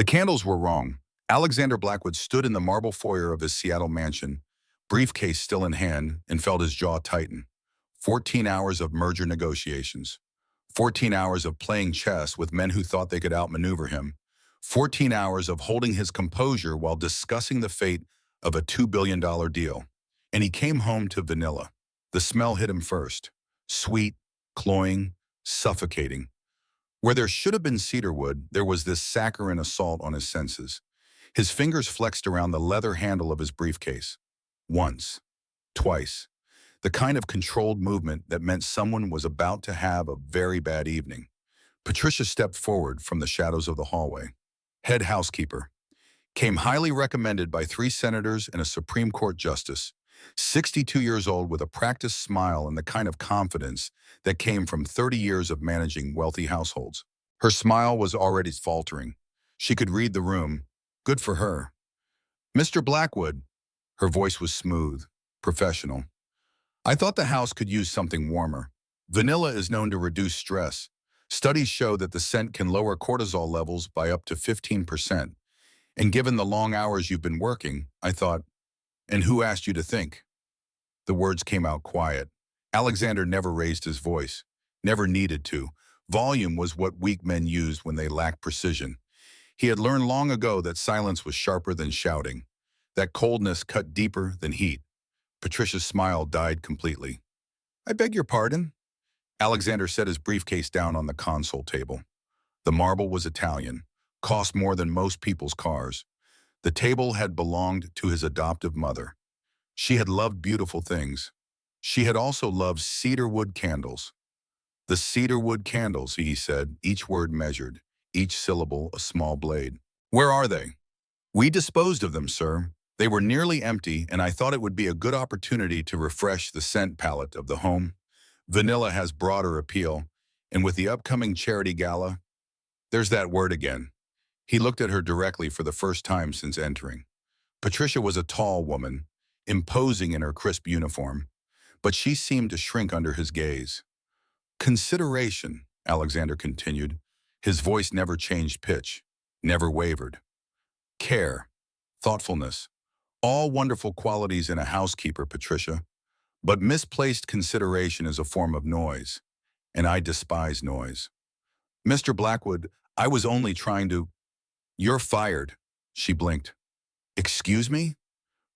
The candles were wrong. Alexander Blackwood stood in the marble foyer of his Seattle mansion, briefcase still in hand, and felt his jaw tighten. 14 hours of merger negotiations. 14 hours of playing chess with men who thought they could outmaneuver him. 14 hours of holding his composure while discussing the fate of a $2 billion deal. And he came home to vanilla. The smell hit him first. Sweet, cloying, suffocating. Where there should have been cedarwood, there was this saccharine assault on his senses. His fingers flexed around the leather handle of his briefcase. Once. Twice. The kind of controlled movement that meant someone was about to have a very bad evening. Patricia stepped forward from the shadows of the hallway. Head housekeeper. Came highly recommended by 3 senators and a Supreme Court justice. 62 years old with a practiced smile and the kind of confidence that came from 30 years of managing wealthy households. Her smile was already faltering. She could read the room. Good for her. Mr. Blackwood. Her voice was smooth, professional. I thought the house could use something warmer. Vanilla is known to reduce stress. Studies show that the scent can lower cortisol levels by up to 15%. And given the long hours you've been working, I thought, and who asked you to think? The words came out quiet. Alexander never raised his voice, never needed to. Volume was what weak men used when they lacked precision. He had learned long ago that silence was sharper than shouting, that coldness cut deeper than heat. Patricia's smile died completely. I beg your pardon? Alexander set his briefcase down on the console table. The marble was Italian, cost more than most people's cars. The table had belonged to his adoptive mother. She had loved beautiful things. She had also loved cedarwood candles. The cedarwood candles, he said, each word measured, each syllable a small blade. Where are they? We disposed of them, sir. They were nearly empty, and I thought it would be a good opportunity to refresh the scent palette of the home. Vanilla has broader appeal, and with the upcoming charity gala, there's that word again. He looked at her directly for the first time since entering. Patricia was a tall woman, imposing in her crisp uniform, but she seemed to shrink under his gaze. Consideration, Alexander continued. His voice never changed pitch, never wavered. Care, thoughtfulness, all wonderful qualities in a housekeeper, Patricia. But misplaced consideration is a form of noise, and I despise noise. Mr. Blackwood, I was only trying to— You're fired, she blinked. Excuse me?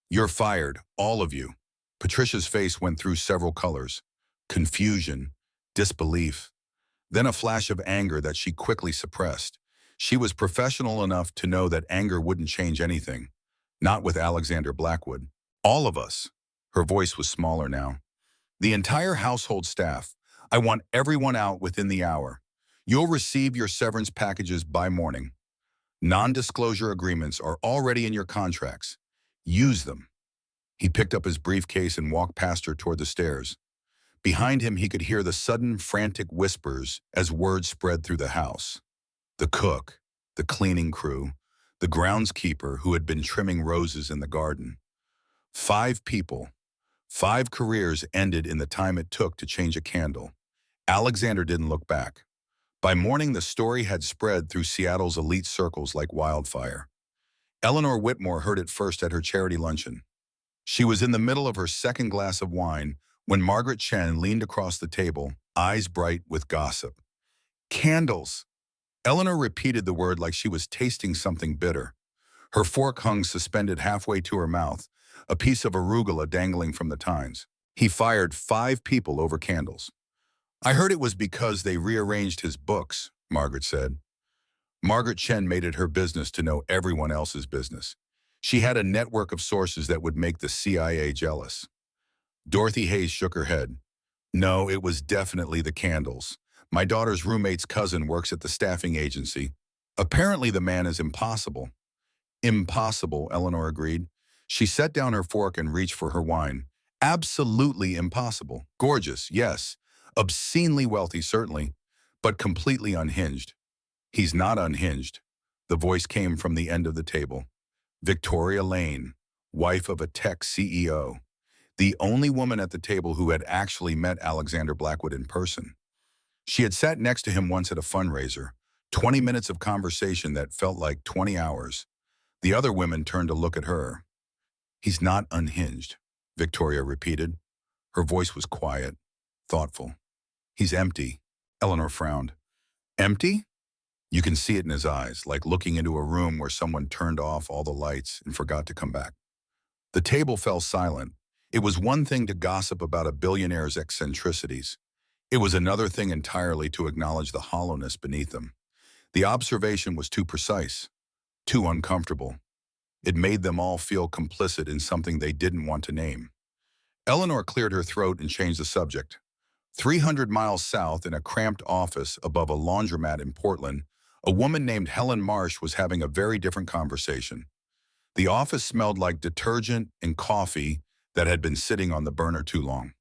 You're fired, all of you. Patricia's face went through several colors. Confusion, disbelief, then a flash of anger that she quickly suppressed. She was professional enough to know that anger wouldn't change anything. Not with Alexander Blackwood. All of us. Her voice was smaller now. The entire household staff. I want everyone out within the hour. You'll receive your severance packages by morning. Non-disclosure agreements are already in your contracts. Use them. He picked up his briefcase and walked past her toward the stairs. Behind him, he could hear the sudden, frantic whispers as word spread through the house. The cook, the cleaning crew, the groundskeeper who had been trimming roses in the garden. 5 people, 5 careers ended in the time it took to change a candle. Alexander didn't look back. By morning, the story had spread through Seattle's elite circles like wildfire. Eleanor Whitmore heard it first at her charity luncheon. She was in the middle of her second glass of wine when Margaret Chen leaned across the table, eyes bright with gossip. Candles! Eleanor repeated the word like she was tasting something bitter. Her fork hung suspended halfway to her mouth, a piece of arugula dangling from the tines. He fired 5 people over candles. I heard it was because they rearranged his books, Margaret said. Margaret Chen made it her business to know everyone else's business. She had a network of sources that would make the CIA jealous. Dorothy Hayes shook her head. No, it was definitely the candles. My daughter's roommate's cousin works at the staffing agency. Apparently the man is impossible. Impossible, Eleanor agreed. She set down her fork and reached for her wine. Absolutely impossible. Gorgeous, yes. Obscenely wealthy, certainly, but completely unhinged. He's not unhinged. The voice came from the end of the table. Victoria Lane, wife of a tech CEO. The only woman at the table who had actually met Alexander Blackwood in person. She had sat next to him once at a fundraiser, 20 minutes of conversation that felt like 20 hours. The other women turned to look at her. He's not unhinged, Victoria repeated. Her voice was quiet, thoughtful. He's empty. Eleanor frowned. Empty? You can see it in his eyes, like looking into a room where someone turned off all the lights and forgot to come back. The table fell silent. It was one thing to gossip about a billionaire's eccentricities. It was another thing entirely to acknowledge the hollowness beneath them. The observation was too precise, too uncomfortable. It made them all feel complicit in something they didn't want to name. Eleanor cleared her throat and changed the subject. 300 miles south, in a cramped office above a laundromat in Portland, a woman named Helen Marsh was having a very different conversation. The office smelled like detergent and coffee that had been sitting on the burner too long.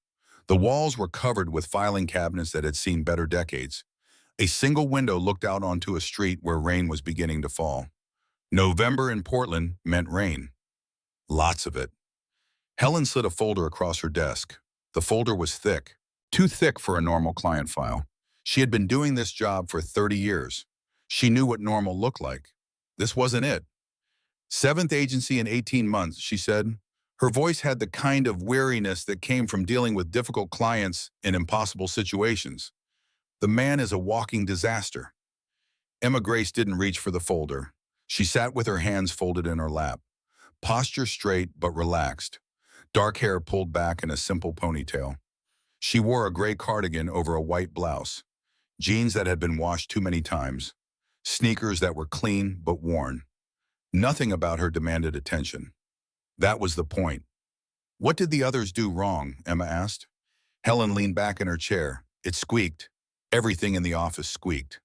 The walls were covered with filing cabinets that had seen better decades. A single window looked out onto a street where rain was beginning to fall. November in Portland meant rain. Lots of it. Helen slid a folder across her desk. The folder was thick, too thick for a normal client file. She had been doing this job for 30 years. She knew what normal looked like. This wasn't it. Seventh agency in 18 months, she said. Her voice had the kind of weariness that came from dealing with difficult clients in impossible situations. The man is a walking disaster. Emma Grace didn't reach for the folder. She sat with her hands folded in her lap, posture straight but relaxed, dark hair pulled back in a simple ponytail. She wore a gray cardigan over a white blouse, jeans that had been washed too many times, sneakers that were clean but worn. Nothing about her demanded attention. That was the point. What did the others do wrong? Emma asked. Helen leaned back in her chair. It squeaked. Everything in the office squeaked.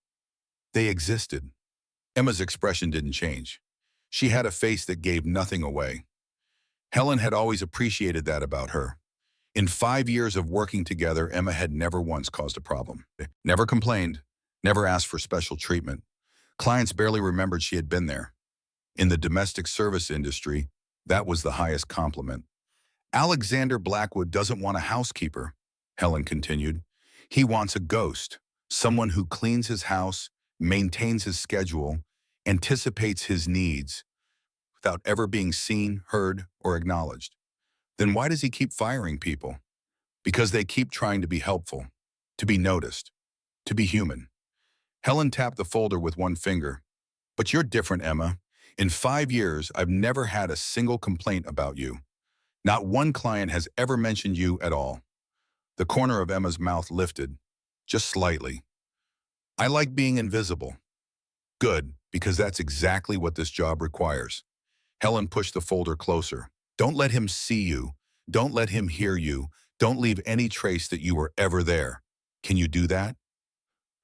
They existed. Emma's expression didn't change. She had a face that gave nothing away. Helen had always appreciated that about her. In 5 years of working together, Emma had never once caused a problem. Never complained, never asked for special treatment. Clients barely remembered she had been there. In the domestic service industry, that was the highest compliment. Alexander Blackwood doesn't want a housekeeper, Helen continued. He wants a ghost, someone who cleans his house, maintains his schedule, anticipates his needs, without ever being seen, heard, or acknowledged. Then why does he keep firing people? Because they keep trying to be helpful, to be noticed, to be human. Helen tapped the folder with one finger. But you're different, Emma. In 5 years, I've never had a single complaint about you. Not one client has ever mentioned you at all. The corner of Emma's mouth lifted, just slightly. I like being invisible. Good, because that's exactly what this job requires. Helen pushed the folder closer. Don't let him see you. Don't let him hear you. Don't leave any trace that you were ever there. Can you do that?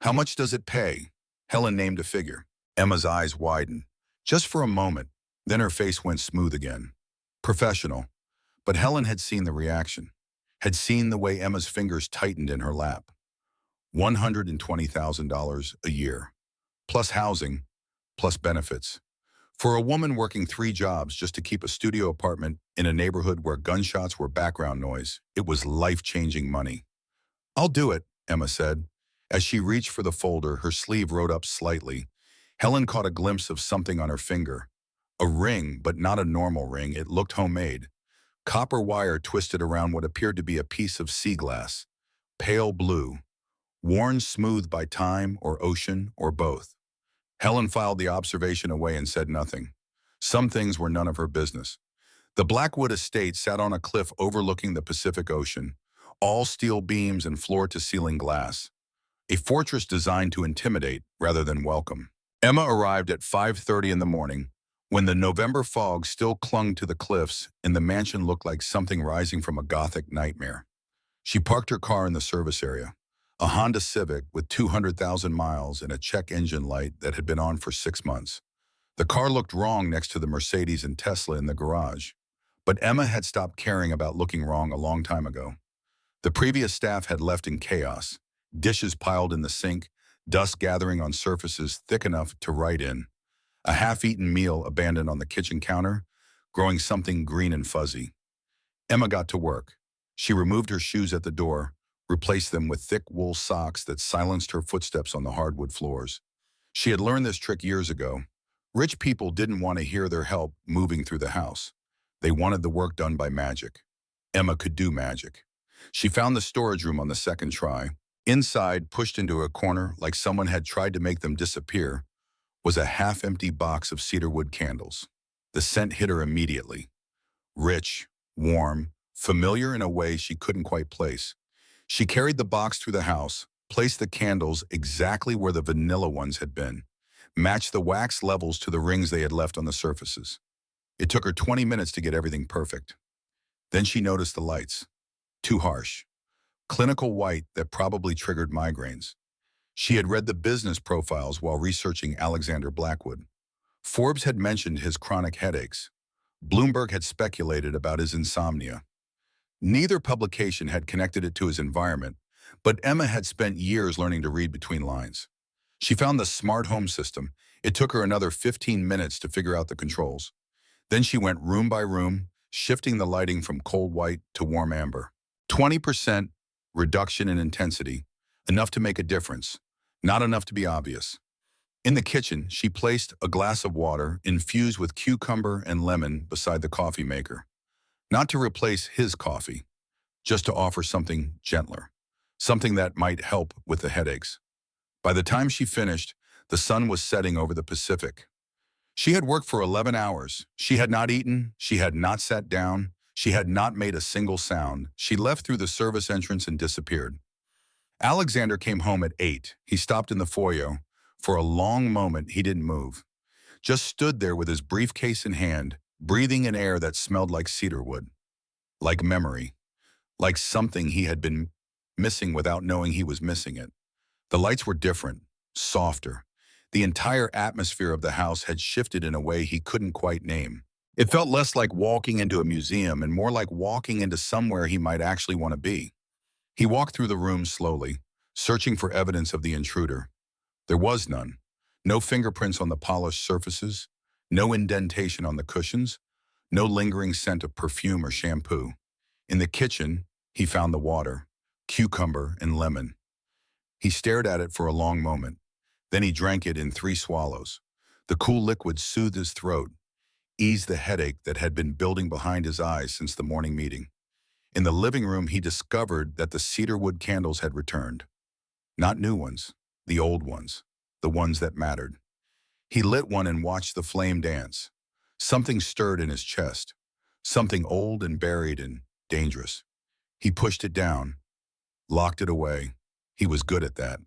How much does it pay? Helen named a figure. Emma's eyes widened. Just for a moment, then her face went smooth again. Professional. But Helen had seen the reaction, had seen the way Emma's fingers tightened in her lap. $120,000 a year, plus housing, plus benefits. For a woman working 3 jobs just to keep a studio apartment in a neighborhood where gunshots were background noise, it was life-changing money. I'll do it, Emma said. As she reached for the folder, her sleeve rode up slightly. Helen caught a glimpse of something on her finger. A ring, but not a normal ring. It looked homemade. Copper wire twisted around what appeared to be a piece of sea glass. Pale blue. Worn smooth by time or ocean or both. Helen filed the observation away and said nothing. Some things were none of her business. The Blackwood estate sat on a cliff overlooking the Pacific Ocean, all steel beams and floor-to-ceiling glass. A fortress designed to intimidate rather than welcome. Emma arrived at 5:30 in the morning, when the November fog still clung to the cliffs and the mansion looked like something rising from a Gothic nightmare. She parked her car in the service area, a Honda Civic with 200,000 miles and a check engine light that had been on for 6 months. The car looked wrong next to the Mercedes and Tesla in the garage, but Emma had stopped caring about looking wrong a long time ago. The previous staff had left in chaos, dishes piled in the sink, dust gathering on surfaces thick enough to write in, a half-eaten meal abandoned on the kitchen counter, growing something green and fuzzy. Emma got to work. She removed her shoes at the door, replaced them with thick wool socks that silenced her footsteps on the hardwood floors. She had learned this trick years ago. Rich people didn't want to hear their help moving through the house. They wanted the work done by magic. Emma could do magic. She found the storage room on the second try. Inside, pushed into a corner like someone had tried to make them disappear, was a half-empty box of cedarwood candles. The scent hit her immediately. Rich, warm, familiar in a way she couldn't quite place. She carried the box through the house, placed the candles exactly where the vanilla ones had been, matched the wax levels to the rings they had left on the surfaces. It took her 20 minutes to get everything perfect. Then she noticed the lights. Too harsh. Clinical white that probably triggered migraines. She had read the business profiles while researching Alexander Blackwood. Forbes had mentioned his chronic headaches. Bloomberg had speculated about his insomnia. Neither publication had connected it to his environment, but Emma had spent years learning to read between lines. She found the smart home system. It took her another 15 minutes to figure out the controls. Then she went room by room, shifting the lighting from cold white to warm amber. 20% reduction in intensity, enough to make a difference, not enough to be obvious. In the kitchen, she placed a glass of water infused with cucumber and lemon beside the coffee maker. Not to replace his coffee, just to offer something gentler, something that might help with the headaches. By the time she finished, the sun was setting over the Pacific. She had worked for 11 hours. She had not eaten. She had not sat down. She had not made a single sound. She left through the service entrance and disappeared. Alexander came home at 8. He stopped in the foyer. For a long moment, he didn't move. Just stood there with his briefcase in hand, breathing in air that smelled like cedarwood. Like memory. Like something he had been missing without knowing he was missing it. The lights were different, softer. The entire atmosphere of the house had shifted in a way he couldn't quite name. It felt less like walking into a museum and more like walking into somewhere he might actually want to be. He walked through the room slowly, searching for evidence of the intruder. There was none. No fingerprints on the polished surfaces, no indentation on the cushions, no lingering scent of perfume or shampoo. In the kitchen, he found the water, cucumber and lemon. He stared at it for a long moment. Then he drank it in 3 swallows. The cool liquid soothed his throat, eased the headache that had been building behind his eyes since the morning meeting. In the living room, he discovered that the cedarwood candles had returned. Not new ones, the old ones, the ones that mattered. He lit one and watched the flame dance. Something stirred in his chest, something old and buried and dangerous. He pushed it down, locked it away. He was good at that.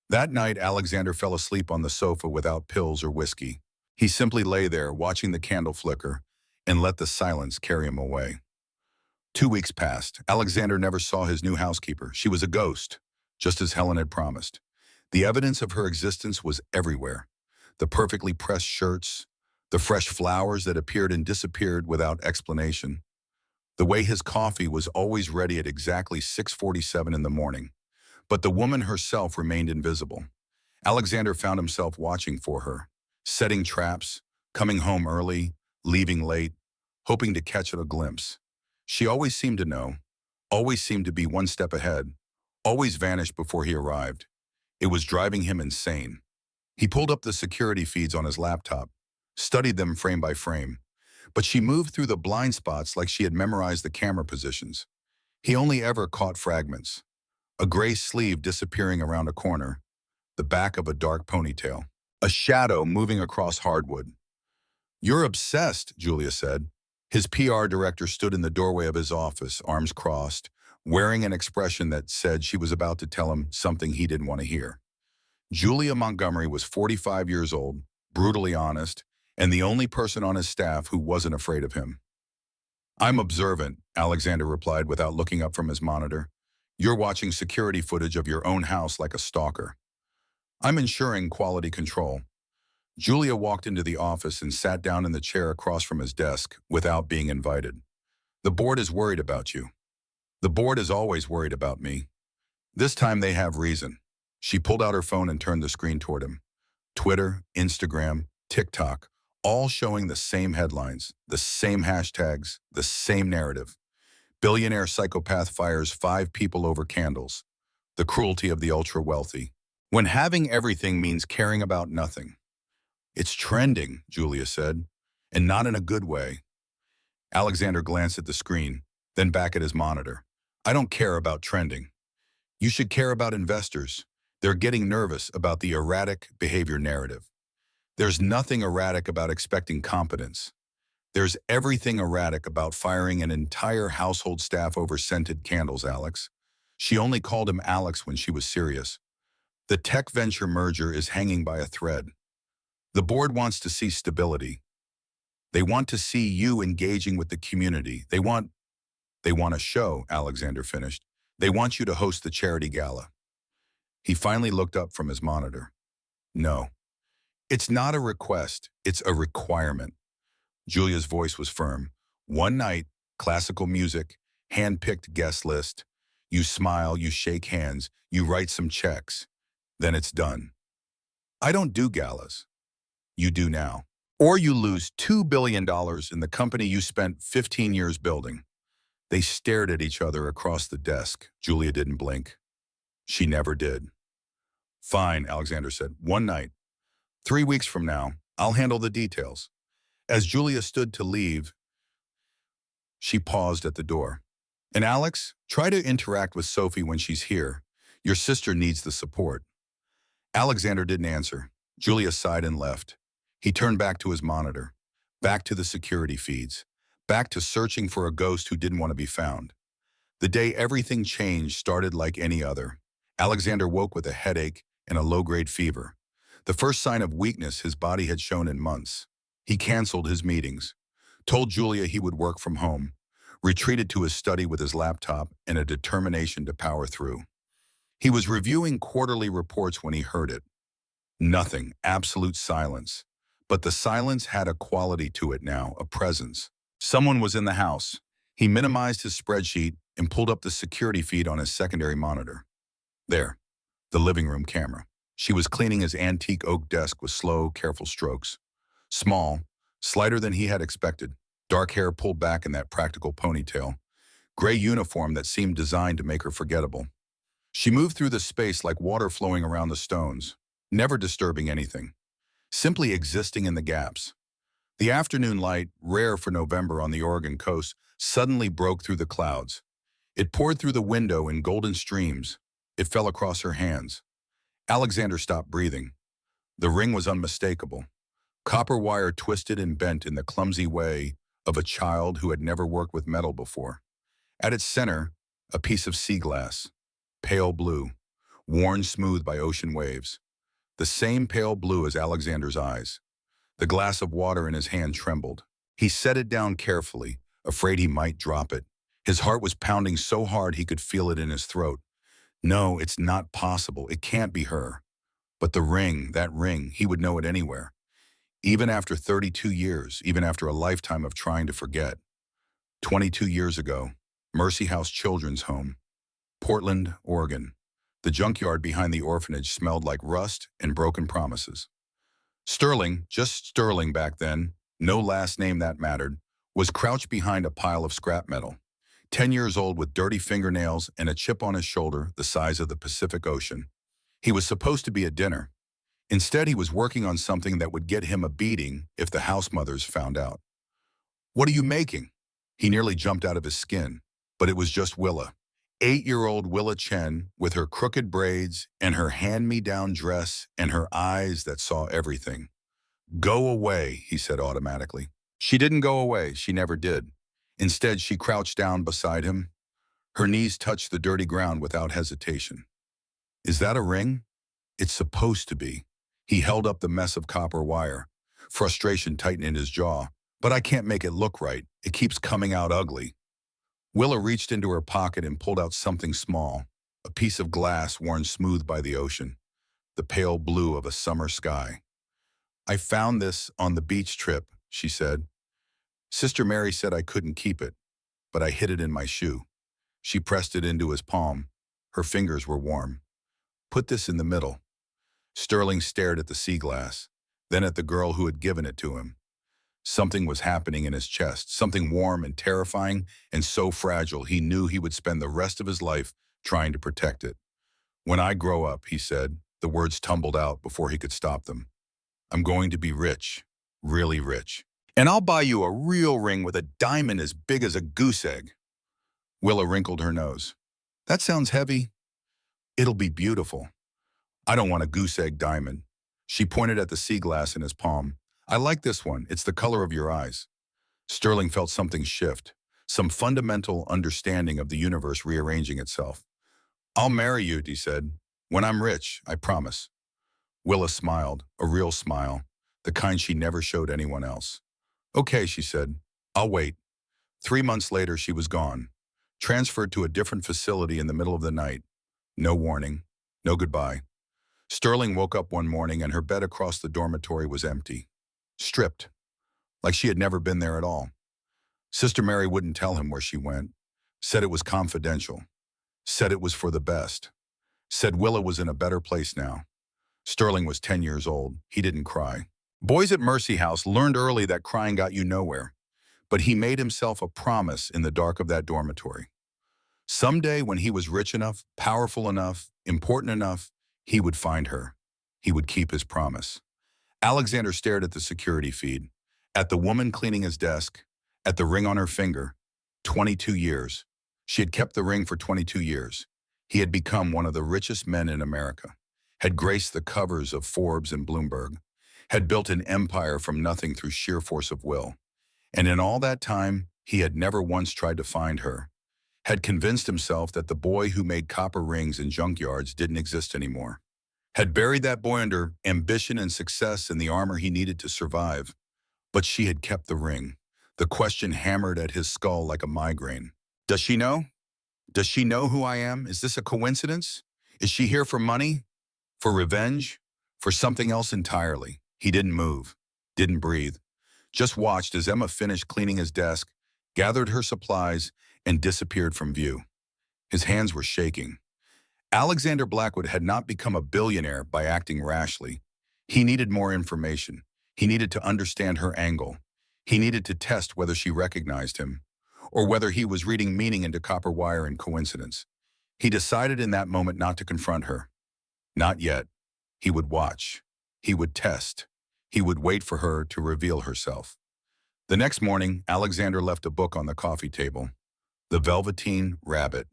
That night, Alexander fell asleep on the sofa without pills or whiskey. He simply lay there, watching the candle flicker, and let the silence carry him away. 2 weeks passed. Alexander never saw his new housekeeper. She was a ghost, just as Helen had promised. The evidence of her existence was everywhere. The perfectly pressed shirts, the fresh flowers that appeared and disappeared without explanation, the way his coffee was always ready at exactly 6:47 in the morning. But the woman herself remained invisible. Alexander found himself watching for her, setting traps, coming home early, leaving late, hoping to catch a glimpse. She always seemed to know, always seemed to be one step ahead, always vanished before he arrived. It was driving him insane. He pulled up the security feeds on his laptop, studied them frame by frame, but she moved through the blind spots like she had memorized the camera positions. He only ever caught fragments. A gray sleeve disappearing around a corner, the back of a dark ponytail, a shadow moving across hardwood. "You're obsessed," Julia said. His PR director stood in the doorway of his office, arms crossed, wearing an expression that said she was about to tell him something he didn't want to hear. Julia Montgomery was 45 years old, brutally honest, and the only person on his staff who wasn't afraid of him. "I'm observant," Alexander replied without looking up from his monitor. "You're watching security footage of your own house like a stalker." "I'm ensuring quality control." Julia walked into the office and sat down in the chair across from his desk without being invited. "The board is worried about you." "The board is always worried about me. This time they have reason." She pulled out her phone and turned the screen toward him. Twitter, Instagram, TikTok, all showing the same headlines, the same hashtags, the same narrative. Billionaire psychopath fires 5 people over candles. The cruelty of the ultra-wealthy. When having everything means caring about nothing. It's trending, Julia said, and not in a good way. Alexander glanced at the screen, then back at his monitor. I don't care about trending. You should care about investors. They're getting nervous about the erratic behavior narrative. There's nothing erratic about expecting competence. There's everything erratic about firing an entire household staff over scented candles, Alex. She only called him Alex when she was serious. The tech venture merger is hanging by a thread. The board wants to see stability. They want to see you engaging with the community. They want a show, Alexander finished. They want you to host the charity gala. He finally looked up from his monitor. No, it's not a request, it's a requirement. Julia's voice was firm. One night, classical music, hand-picked guest list. You smile, you shake hands, you write some checks. Then it's done. I don't do galas. You do now. Or you lose $2 billion in the company you spent 15 years building. They stared at each other across the desk. Julia didn't blink. She never did. Fine, Alexander said. One night. 3 weeks from now, I'll handle the details. As Julia stood to leave, she paused at the door. And Alex, try to interact with Sophie when she's here. Your sister needs the support. Alexander didn't answer. Julia sighed and left. He turned back to his monitor, back to the security feeds, back to searching for a ghost who didn't want to be found. The day everything changed started like any other. Alexander woke with a headache and a low-grade fever, the first sign of weakness his body had shown in months. He canceled his meetings, told Julia he would work from home, retreated to his study with his laptop and a determination to power through. He was reviewing quarterly reports when he heard it. Nothing, absolute silence. But the silence had a quality to it now, a presence. Someone was in the house. He minimized his spreadsheet and pulled up the security feed on his secondary monitor. There, the living room camera. She was cleaning his antique oak desk with slow, careful strokes. Small, slighter than he had expected, dark hair pulled back in that practical ponytail, gray uniform that seemed designed to make her forgettable. She moved through the space like water flowing around the stones, never disturbing anything, simply existing in the gaps. The afternoon light, rare for November on the Oregon coast, suddenly broke through the clouds. It poured through the window in golden streams. It fell across her hands. Alexander stopped breathing. The ring was unmistakable. Copper wire twisted and bent in the clumsy way of a child who had never worked with metal before. At its center, a piece of sea glass, pale blue, worn smooth by ocean waves. The same pale blue as Alexander's eyes. The glass of water in his hand trembled. He set it down carefully, afraid he might drop it. His heart was pounding so hard he could feel it in his throat. No, it's not possible. It can't be her. But the ring, that ring, he would know it anywhere. Even after 32 years, even after a lifetime of trying to forget. 22 years ago, Mercy House Children's Home, Portland, Oregon. The junkyard behind the orphanage smelled like rust and broken promises. Sterling, just Sterling back then, no last name that mattered, was crouched behind a pile of scrap metal. 10 years old with dirty fingernails and a chip on his shoulder the size of the Pacific Ocean. He was supposed to be at dinner. Instead, he was working on something that would get him a beating if the house mothers found out. What are you making? He nearly jumped out of his skin, but it was just Willa. 8-year-old Willa Chen with her crooked braids and her hand-me-down dress and her eyes that saw everything. Go away, he said automatically. She didn't go away, she never did. Instead, she crouched down beside him. Her knees touched the dirty ground without hesitation. Is that a ring? It's supposed to be. He held up the mess of copper wire, frustration tightening his jaw. But I can't make it look right. It keeps coming out ugly. Willa reached into her pocket and pulled out something small, a piece of glass worn smooth by the ocean, the pale blue of a summer sky. I found this on the beach trip, she said. Sister Mary said I couldn't keep it, but I hid it in my shoe. She pressed it into his palm. Her fingers were warm. Put this in the middle. Sterling stared at the sea glass, then at the girl who had given it to him. Something was happening in his chest, something warm and terrifying and so fragile he knew he would spend the rest of his life trying to protect it. When I grow up, he said, The words tumbled out before he could stop them. I'm going to be rich, really rich. And I'll buy you a real ring with a diamond as big as a goose egg. Willa wrinkled her nose. That sounds heavy. It'll be beautiful. I don't want a goose egg diamond. She pointed at the sea glass in his palm. I like this one. It's the color of your eyes. Sterling felt something shift, some fundamental understanding of the universe rearranging itself. I'll marry you, he said. When I'm rich, I promise. Willa smiled, a real smile, the kind she never showed anyone else. Okay, she said. I'll wait. 3 months later, she was gone, transferred to a different facility in the middle of the night. No warning, no goodbye. Sterling woke up one morning and her bed across the dormitory was empty. Stripped, like she had never been there at all. Sister Mary wouldn't tell him where she went, said it was confidential, said it was for the best, said Willa was in a better place now. Sterling was 10 years old. He didn't cry. Boys at Mercy House learned early that crying got you nowhere, but he made himself a promise in the dark of that dormitory. Someday when he was rich enough, powerful enough, important enough, he would find her. He would keep his promise. Alexander stared at the security feed, at the woman cleaning his desk, at the ring on her finger. 22 years. She had kept the ring for 22 years. He had become one of the richest men in America, had graced the covers of Forbes and Bloomberg, had built an empire from nothing through sheer force of will. And in all that time, he had never once tried to find her, had convinced himself that the boy who made copper rings in junkyards didn't exist anymore, had buried that boy under ambition and success in the armor he needed to survive. But she had kept the ring. The question hammered at his skull like a migraine. Does she know? Does she know who I am? Is this a coincidence? Is she here for money? For revenge? For something else entirely? He didn't move, didn't breathe, just watched as Emma finished cleaning his desk, gathered her supplies, and disappeared from view. His hands were shaking. Alexander Blackwood had not become a billionaire by acting rashly. He needed more information. He needed to understand her angle. He needed to test whether she recognized him, or whether he was reading meaning into copper wire and coincidence. He decided in that moment not to confront her. Not yet. He would watch. He would test. He would wait for her to reveal herself. The next morning, Alexander left a book on the coffee table. The Velveteen Rabbit.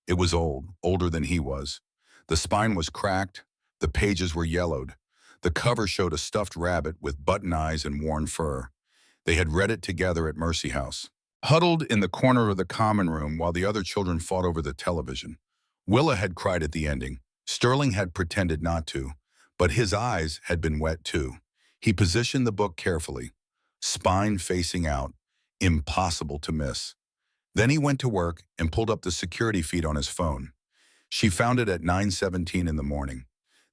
It was old, older than he was. The spine was cracked. The pages were yellowed. The cover showed a stuffed rabbit with button eyes and worn fur. They had read it together at Mercy House. Huddled in the corner of the common room while the other children fought over the television. Willa had cried at the ending. Sterling had pretended not to, but his eyes had been wet too. He positioned the book carefully, spine facing out, impossible to miss. Then he went to work and pulled up the security feed on his phone. She found it at 9:17 in the morning.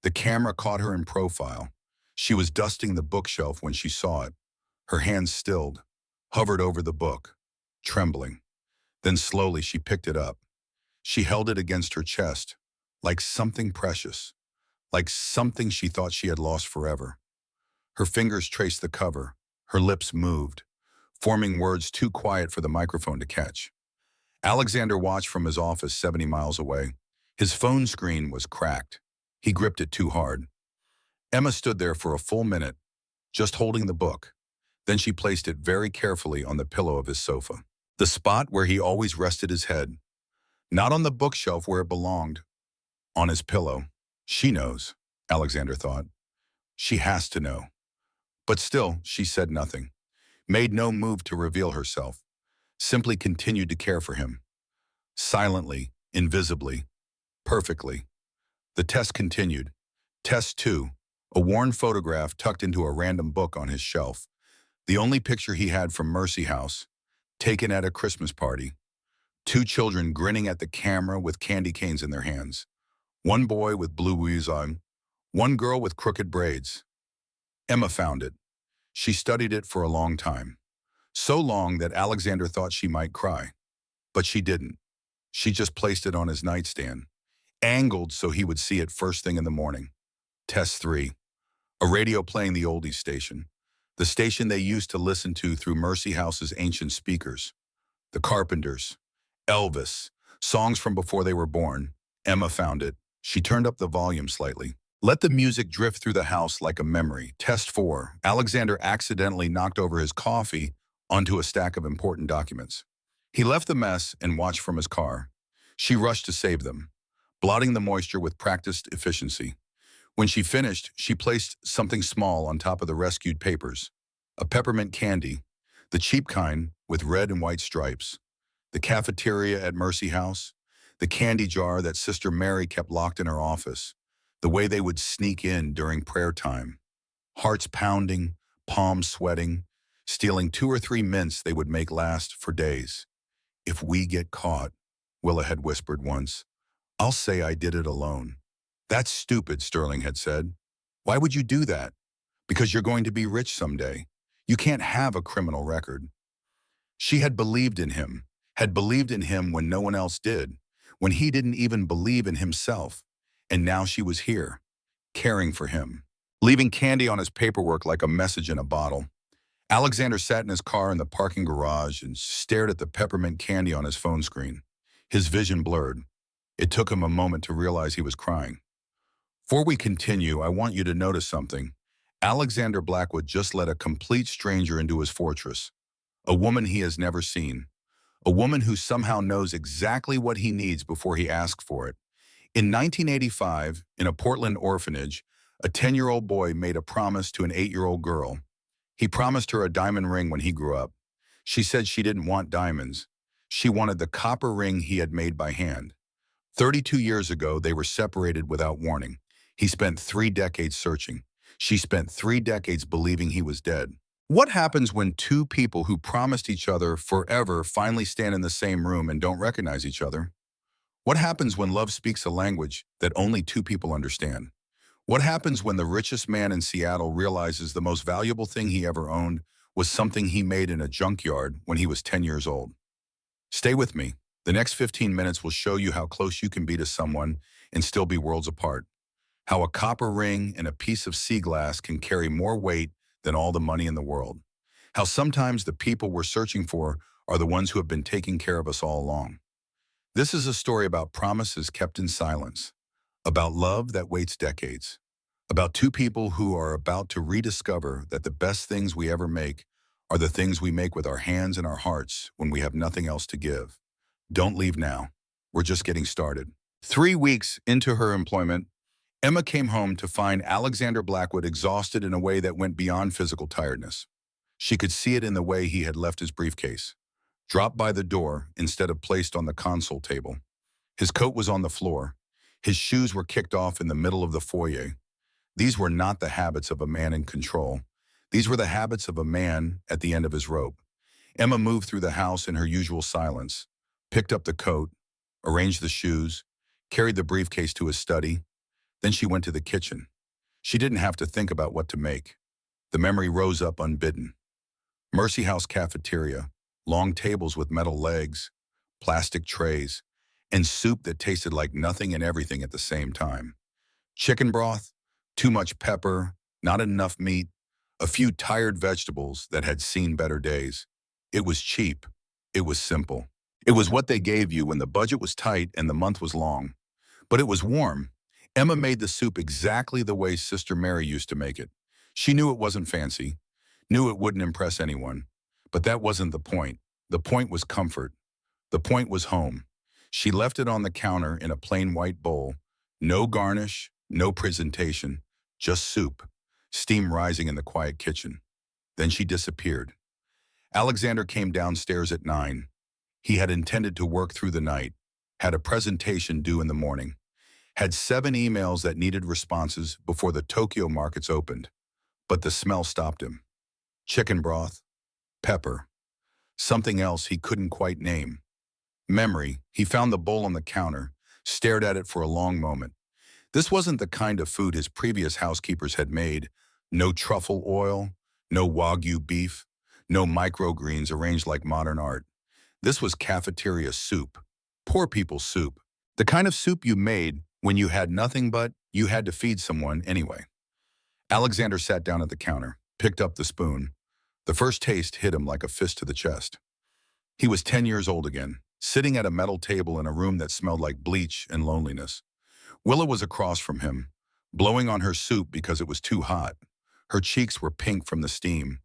The camera caught her in profile. She was dusting the bookshelf when she saw it. Her hands stilled, hovered over the book, trembling. Then slowly she picked it up. She held it against her chest, like something precious, like something she thought she had lost forever. Her fingers traced the cover. Her lips moved, forming words too quiet for the microphone to catch. Alexander watched from his office 70 miles away. His phone screen was cracked. He gripped it too hard. Emma stood there for a full minute, just holding the book. Then she placed it very carefully on the pillow of his sofa, the spot where he always rested his head. Not on the bookshelf where it belonged, on his pillow. She knows, Alexander thought. She has to know. But still, she said nothing, made no move to reveal herself, simply continued to care for him. Silently, invisibly, perfectly. The test continued. Test 2, a worn photograph tucked into a random book on his shelf. The only picture he had from Mercy House, taken at a Christmas party. 2 children grinning at the camera with candy canes in their hands. One boy with blue wheels on, one girl with crooked braids. Emma found it. She studied it for a long time. So long that Alexander thought she might cry. But she didn't. She just placed it on his nightstand, angled so he would see it first thing in the morning. Test 3. A radio playing the oldies station. The station they used to listen to through Mercy House's ancient speakers. The Carpenters. Elvis. Songs from before they were born. Emma found it. She turned up the volume slightly. Let the music drift through the house like a memory. Test 4. Alexander accidentally knocked over his coffee onto a stack of important documents. He left the mess and watched from his car. She rushed to save them, blotting the moisture with practiced efficiency. When she finished, she placed something small on top of the rescued papers. A peppermint candy, the cheap kind with red and white stripes. The cafeteria at Mercy House. The candy jar that Sister Mary kept locked in her office. The way they would sneak in during prayer time. Hearts pounding, palms sweating, stealing 2 or 3 mints they would make last for days. "If we get caught," Willa had whispered once, "I'll say I did it alone." "That's stupid," Sterling had said. "Why would you do that?" "Because you're going to be rich someday. You can't have a criminal record." She had believed in him when no one else did, when he didn't even believe in himself. And now she was here, caring for him, leaving candy on his paperwork like a message in a bottle. Alexander sat in his car in the parking garage and stared at the peppermint candy on his phone screen. His vision blurred. It took him a moment to realize he was crying. Before we continue, I want you to notice something. Alexander Blackwood just let a complete stranger into his fortress. A woman he has never seen. A woman who somehow knows exactly what he needs before he asks for it. In 1985, in a Portland orphanage, a 10-year-old boy made a promise to an 8-year-old girl. He promised her a diamond ring when he grew up. She said she didn't want diamonds. She wanted the copper ring he had made by hand. 32 years ago, they were separated without warning. He spent 3 decades searching. She spent 3 decades believing he was dead. What happens when two people who promised each other forever finally stand in the same room and don't recognize each other? What happens when love speaks a language that only two people understand? What happens when the richest man in Seattle realizes the most valuable thing he ever owned was something he made in a junkyard when he was 10 years old? Stay with me. The next 15 minutes will show you how close you can be to someone and still be worlds apart. How a copper ring and a piece of sea glass can carry more weight than all the money in the world. How sometimes the people we're searching for are the ones who have been taking care of us all along. This is a story about promises kept in silence, about love that waits decades, about two people who are about to rediscover that the best things we ever make are the things we make with our hands and our hearts when we have nothing else to give. Don't leave now. We're just getting started. 3 weeks into her employment, Emma came home to find Alexander Blackwood exhausted in a way that went beyond physical tiredness. She could see it in the way he had left his briefcase, dropped by the door instead of placed on the console table. His coat was on the floor. His shoes were kicked off in the middle of the foyer. These were not the habits of a man in control. These were the habits of a man at the end of his rope. Emma moved through the house in her usual silence, picked up the coat, arranged the shoes, carried the briefcase to his study. Then she went to the kitchen. She didn't have to think about what to make. The memory rose up unbidden. Mercy House cafeteria, long tables with metal legs, plastic trays, and soup that tasted like nothing and everything at the same time. Chicken broth, too much pepper, not enough meat, a few tired vegetables that had seen better days. It was cheap. It was simple. It was what they gave you when the budget was tight and the month was long. But it was warm. Emma made the soup exactly the way Sister Mary used to make it. She knew it wasn't fancy, knew it wouldn't impress anyone. But that wasn't the point. The point was comfort. The point was home. She left it on the counter in a plain white bowl. No garnish, no presentation, just soup, steam rising in the quiet kitchen. Then she disappeared. Alexander came downstairs at 9. He had intended to work through the night, had a presentation due in the morning, had 7 emails that needed responses before the Tokyo markets opened. But the smell stopped him. Chicken broth, pepper, something else he couldn't quite name. Memory. He found the bowl on the counter, stared at it for a long moment. This wasn't the kind of food his previous housekeepers had made. No truffle oil, no Wagyu beef, no microgreens arranged like modern art. This was cafeteria soup, poor people's soup, the kind of soup you made when you had nothing but you had to feed someone anyway. Alexander sat down at the counter, picked up the spoon. The first taste hit him like a fist to the chest. He was 10 years old again, sitting at a metal table in a room that smelled like bleach and loneliness. Willa was across from him, blowing on her soup because it was too hot. Her cheeks were pink from the steam.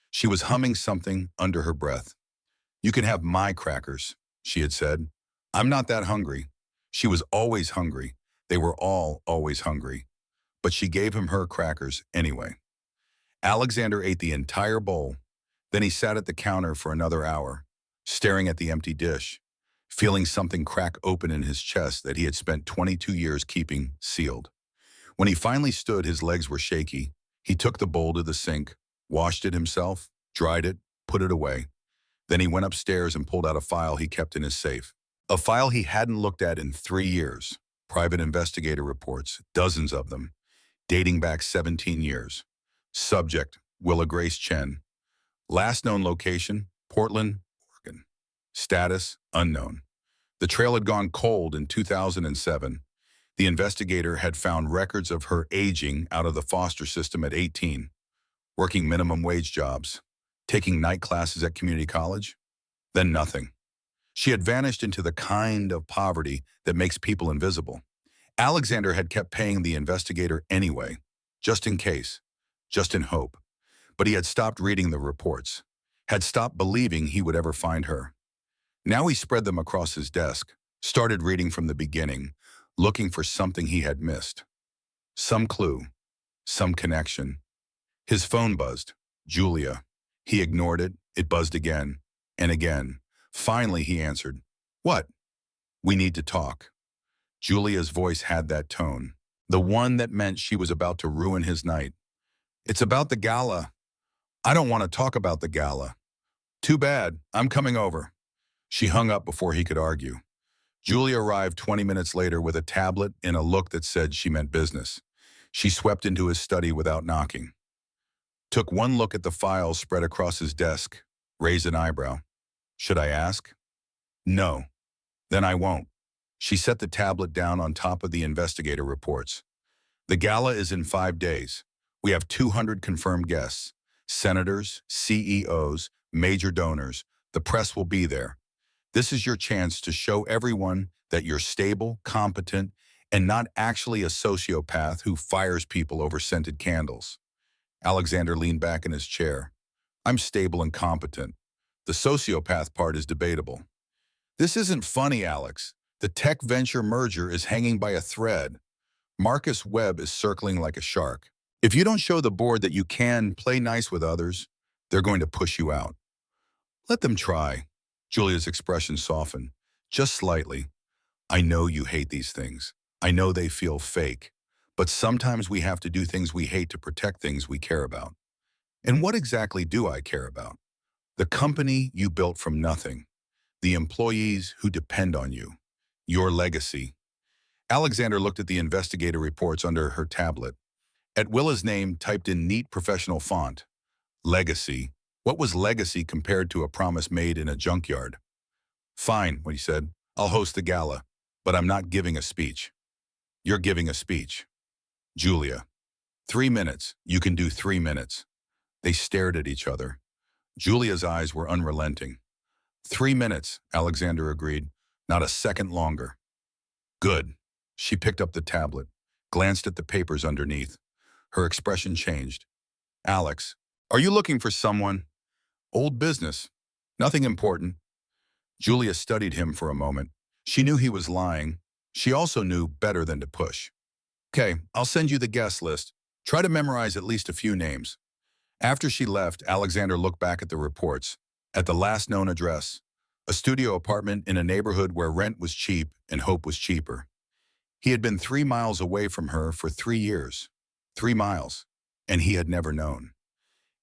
She was humming something under her breath. "You can have my crackers," she had said. "I'm not that hungry." She was always hungry. They were all always hungry. But she gave him her crackers anyway. Alexander ate the entire bowl. Then he sat at the counter for another hour, staring at the empty dish, feeling something crack open in his chest that he had spent 22 years keeping sealed. When he finally stood, his legs were shaky. He took the bowl to the sink, washed it himself, dried it, put it away. Then he went upstairs and pulled out a file he kept in his safe. A file he hadn't looked at in 3 years. Private investigator reports, dozens of them, dating back 17 years. Subject, Willa Grace Chen. Last known location, Portland, Oregon. Status, unknown. The trail had gone cold in 2007. The investigator had found records of her aging out of the foster system at 18, working minimum wage jobs, taking night classes at community college, then nothing. She had vanished into the kind of poverty that makes people invisible. Alexander had kept paying the investigator anyway, just in case, just in hope. But he had stopped reading the reports, had stopped believing he would ever find her. Now he spread them across his desk, started reading from the beginning, looking for something he had missed. Some clue, some connection. His phone buzzed. Julia. He ignored it. It buzzed again and again. Finally, he answered. "What?" "We need to talk." Julia's voice had that tone, the one that meant she was about to ruin his night. "It's about the gala." "I don't want to talk about the gala." "Too bad. I'm coming over." She hung up before he could argue. Julia arrived 20 minutes later with a tablet and a look that said she meant business. She swept into his study without knocking. Took one look at the files spread across his desk, raised an eyebrow. "Should I ask?" "No." "Then I won't." She set the tablet down on top of the investigator reports. "The gala is in 5 days. We have 200 confirmed guests. Senators, CEOs, major donors. The press will be there. This is your chance to show everyone that you're stable, competent, and not actually a sociopath who fires people over scented candles." Alexander leaned back in his chair. "I'm stable and competent. The sociopath part is debatable." "This isn't funny, Alex. The tech venture merger is hanging by a thread. Marcus Webb is circling like a shark. If you don't show the board that you can play nice with others, they're going to push you out." "Let them try." Julia's expression softened, just slightly. "I know you hate these things. I know they feel fake. But sometimes we have to do things we hate to protect things we care about." "And what exactly do I care about?" "The company you built from nothing. The employees who depend on you. Your legacy." Alexander looked at the investigator reports under her tablet. At Willa's name typed in neat professional font. Legacy. What was legacy compared to a promise made in a junkyard? "Fine," he said. "I'll host the gala, but I'm not giving a speech." "You're giving a speech." "Julia. 3 minutes. You can do 3 minutes." They stared at each other. Julia's eyes were unrelenting. 3 minutes, Alexander agreed. Not a second longer. "Good." She picked up the tablet, glanced at the papers underneath. Her expression changed. "Alex, are you looking for someone?" "Old business. Nothing important." Julia studied him for a moment. She knew he was lying. She also knew better than to push. "Okay, I'll send you the guest list. Try to memorize at least a few names." After she left, Alexander looked back at the reports, at the last known address, a studio apartment in a neighborhood where rent was cheap and hope was cheaper. He had been 3 miles away from her for 3 years. 3 miles. And he had never known.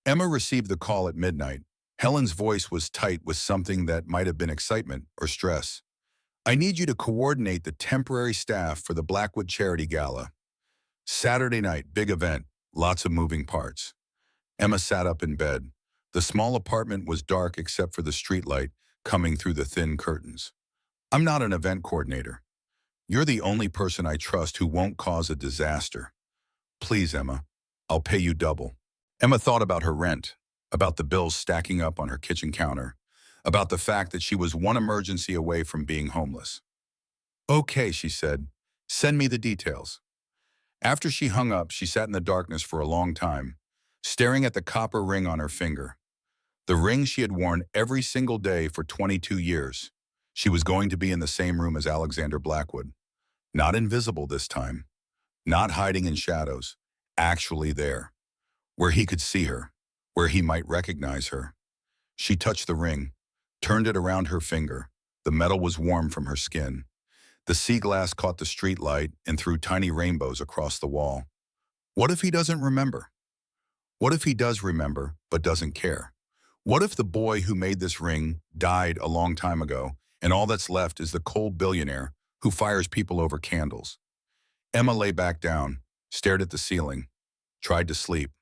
Emma received the call at midnight. Helen's voice was tight with something that might have been excitement or stress. "I need you to coordinate the temporary staff for the Blackwood Charity Gala. Saturday night, big event, lots of moving parts." Emma sat up in bed. The small apartment was dark except for the streetlight coming through the thin curtains. "I'm not an event coordinator. You're the only person I trust who won't cause a disaster. Please, Emma, I'll pay you double." Emma thought about her rent, about the bills stacking up on her kitchen counter, about the fact that she was one emergency away from being homeless. "Okay," she said, "send me the details." After she hung up, she sat in the darkness for a long time, staring at the copper ring on her finger. The ring she had worn every single day for 22 years. She was going to be in the same room as Alexander Blackwood. Not invisible this time. Not hiding in shadows. Actually there. Where he could see her. Where he might recognize her. She touched the ring, turned it around her finger. The metal was warm from her skin. The sea glass caught the street light and threw tiny rainbows across the wall. What if he doesn't remember? What if he does remember, but doesn't care? What if the boy who made this ring died a long time ago, and all that's left is the cold billionaire who fires people over candles? Emma lay back down, stared at the ceiling, tried to sleep,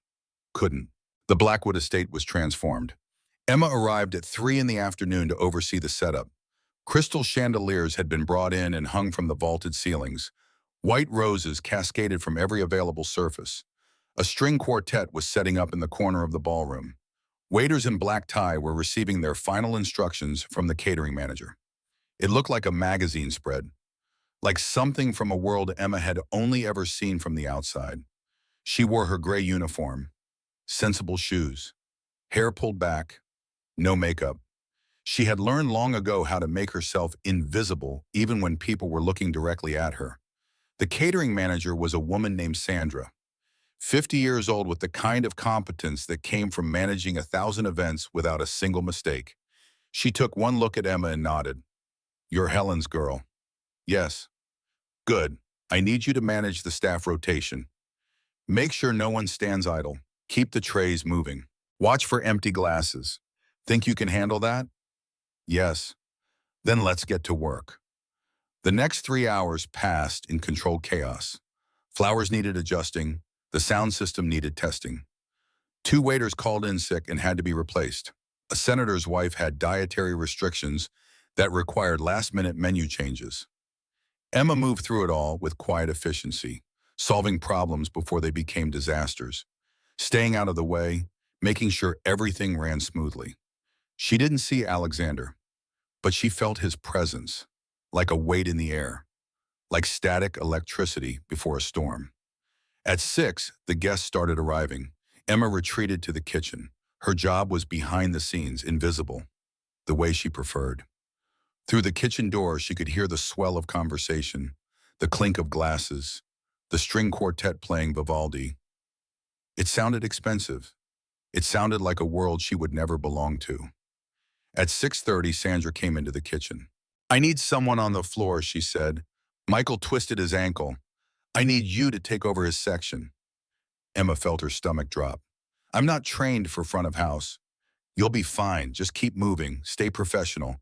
couldn't. The Blackwood estate was transformed. Emma arrived at 3 in the afternoon to oversee the setup. Crystal chandeliers had been brought in and hung from the vaulted ceilings. White roses cascaded from every available surface. A string quartet was setting up in the corner of the ballroom. Waiters in black tie were receiving their final instructions from the catering manager. It looked like a magazine spread, like something from a world Emma had only ever seen from the outside. She wore her gray uniform, sensible shoes, hair pulled back, no makeup. She had learned long ago how to make herself invisible even when people were looking directly at her. The catering manager was a woman named Sandra, 50 years old, with the kind of competence that came from managing 1,000 events without a single mistake. She took one look at Emma and nodded. "You're Helen's girl." "Yes." "Good. I need you to manage the staff rotation. Make sure no one stands idle. Keep the trays moving. Watch for empty glasses. Think you can handle that?" "Yes." "Then let's get to work." The next 3 hours passed in controlled chaos. Flowers needed adjusting. The sound system needed testing. 2 waiters called in sick and had to be replaced. A senator's wife had dietary restrictions that required last-minute menu changes. Emma moved through it all with quiet efficiency, solving problems before they became disasters, staying out of the way, making sure everything ran smoothly. She didn't see Alexander, but she felt his presence, like a weight in the air, like static electricity before a storm. At 6, the guests started arriving. Emma retreated to the kitchen. Her job was behind the scenes, invisible, the way she preferred. Through the kitchen door, she could hear the swell of conversation, the clink of glasses, the string quartet playing Vivaldi. It sounded expensive. It sounded like a world she would never belong to. At 6:30, Sandra came into the kitchen. "I need someone on the floor," she said. "Michael twisted his ankle. I need you to take over his section." Emma felt her stomach drop. "I'm not trained for front of house." "You'll be fine. Just keep moving. Stay professional.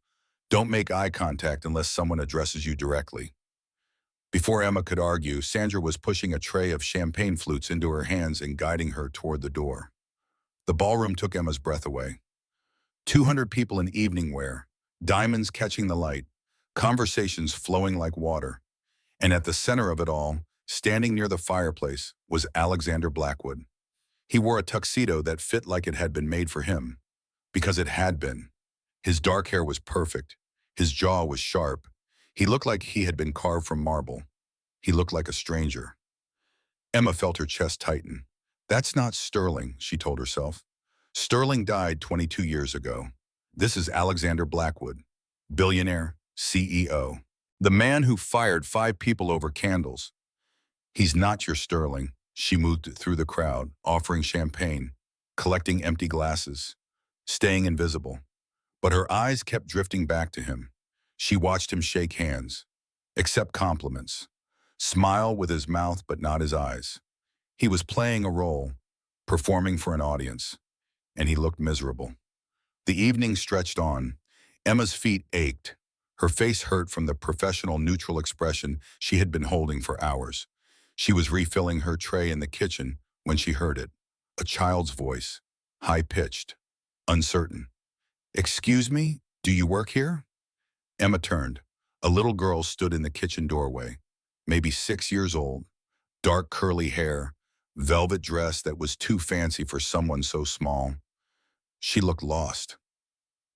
Don't make eye contact unless someone addresses you directly." Before Emma could argue, Sandra was pushing a tray of champagne flutes into her hands and guiding her toward the door. The ballroom took Emma's breath away. 200 people in evening wear, diamonds catching the light, conversations flowing like water. And at the center of it all, standing near the fireplace, was Alexander Blackwood. He wore a tuxedo that fit like it had been made for him, because it had been. His dark hair was perfect. His jaw was sharp. He looked like he had been carved from marble. He looked like a stranger. Emma felt her chest tighten. "That's not Sterling," she told herself. "Sterling died 22 years ago. This is Alexander Blackwood, billionaire, CEO. The man who fired 5 people over candles. He's not your Sterling." She moved through the crowd, offering champagne, collecting empty glasses, staying invisible. But her eyes kept drifting back to him. She watched him shake hands, accept compliments, smile with his mouth but not his eyes. He was playing a role, performing for an audience, and he looked miserable. The evening stretched on. Emma's feet ached. Her face hurt from the professional neutral expression she had been holding for hours. She was refilling her tray in the kitchen when she heard it. A child's voice, high-pitched, uncertain. "Excuse me, do you work here?" Emma turned. A little girl stood in the kitchen doorway, maybe 6 years old, dark curly hair, velvet dress that was too fancy for someone so small. She looked lost.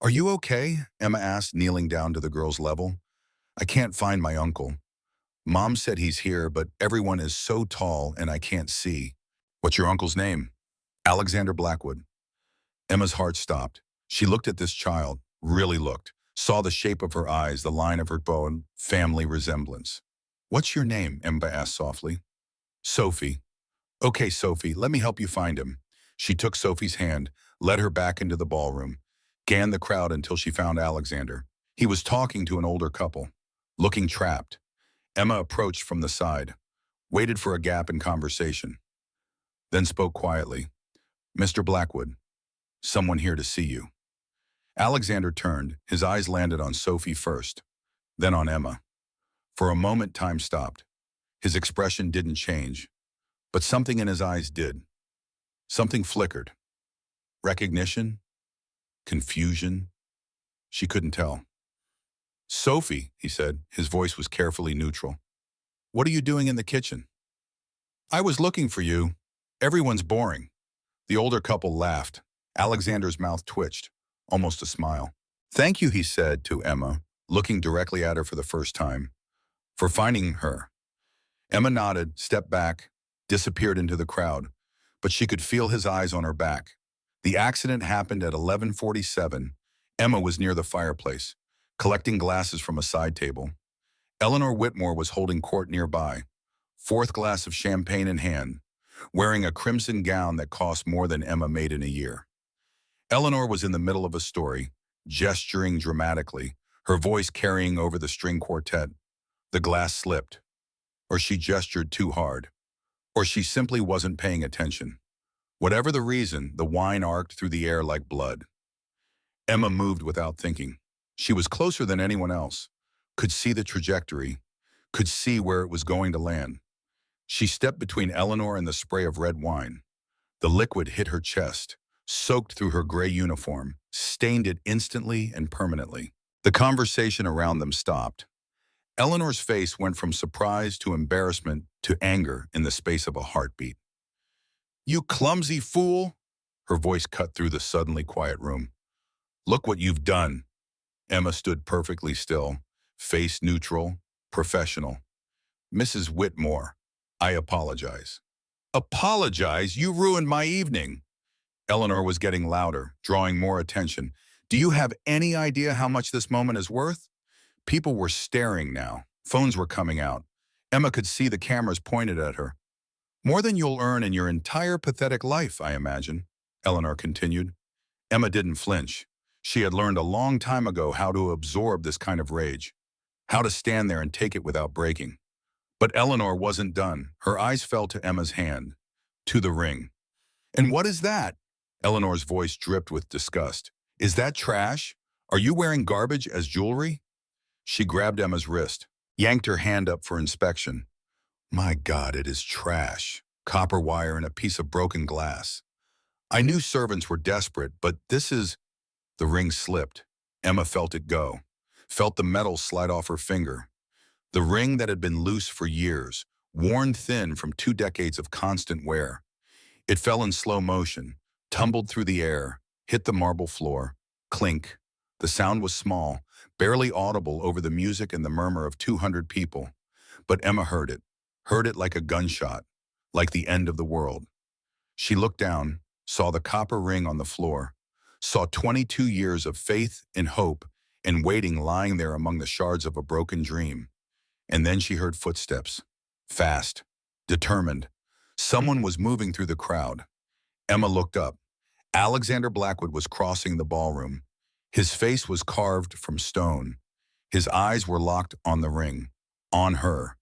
"Are you okay?" Emma asked, kneeling down to the girl's level. "I can't find my uncle." Mom said he's here, but everyone is so tall and I can't see. What's your uncle's name? Alexander Blackwood. Emma's heart stopped. She looked at this child, really looked, saw the shape of her eyes, the line of her bone, family resemblance. What's your name? Emma asked softly. Sophie. Okay, Sophie, let me help you find him. She took Sophie's hand, led her back into the ballroom, scanned the crowd until she found Alexander. He was talking to an older couple, looking trapped. Emma approached from the side, waited for a gap in conversation, then spoke quietly. Mr. Blackwood, someone here to see you. Alexander turned, his eyes landed on Sophie first, then on Emma. For a moment, time stopped. His expression didn't change, but something in his eyes did. Something flickered. Recognition? Confusion? She couldn't tell. Sophie, he said, his voice was carefully neutral. What are you doing in the kitchen? I was looking for you. Everyone's boring. The older couple laughed. Alexander's mouth twitched, almost a smile. Thank you, he said to Emma, looking directly at her for the first time, for finding her. Emma nodded, stepped back, disappeared into the crowd, but she could feel his eyes on her back. The accident happened at 11:47. Emma was near the fireplace, collecting glasses from a side table. Eleanor Whitmore was holding court nearby, fourth glass of champagne in hand, wearing a crimson gown that cost more than Emma made in a year. Eleanor was in the middle of a story, gesturing dramatically, her voice carrying over the string quartet. The glass slipped, or she gestured too hard, or she simply wasn't paying attention. Whatever the reason, the wine arced through the air like blood. Emma moved without thinking. She was closer than anyone else, could see the trajectory, could see where it was going to land. She stepped between Eleanor and the spray of red wine. The liquid hit her chest, soaked through her gray uniform, stained it instantly and permanently. The conversation around them stopped. Eleanor's face went from surprise to embarrassment to anger in the space of a heartbeat. You clumsy fool! Her voice cut through the suddenly quiet room. Look what you've done. Emma stood perfectly still, face neutral, professional. Mrs. Whitmore, I apologize. Apologize? You ruined my evening. Eleanor was getting louder, drawing more attention. Do you have any idea how much this moment is worth? People were staring now. Phones were coming out. Emma could see the cameras pointed at her. More than you'll earn in your entire pathetic life, I imagine, Eleanor continued. Emma didn't flinch. She had learned a long time ago how to absorb this kind of rage, how to stand there and take it without breaking. But Eleanor wasn't done. Her eyes fell to Emma's hand, to the ring. And what is that? Eleanor's voice dripped with disgust. Is that trash? Are you wearing garbage as jewelry? She grabbed Emma's wrist, yanked her hand up for inspection. My God, it is trash. Copper wire and a piece of broken glass. I knew servants were desperate, but this is... The ring slipped. Emma felt it go, felt the metal slide off her finger. The ring that had been loose for years, worn thin from 2 decades of constant wear. It fell in slow motion, tumbled through the air, hit the marble floor. Clink. The sound was small, barely audible over the music and the murmur of 200 people. But Emma heard it like a gunshot, like the end of the world. She looked down, saw the copper ring on the floor, saw 22 years of faith and hope and waiting lying there among the shards of a broken dream. And then she heard footsteps. Fast, determined. Someone was moving through the crowd. Emma looked up. Alexander Blackwood was crossing the ballroom. His face was carved from stone. His eyes were locked on the ring, on her.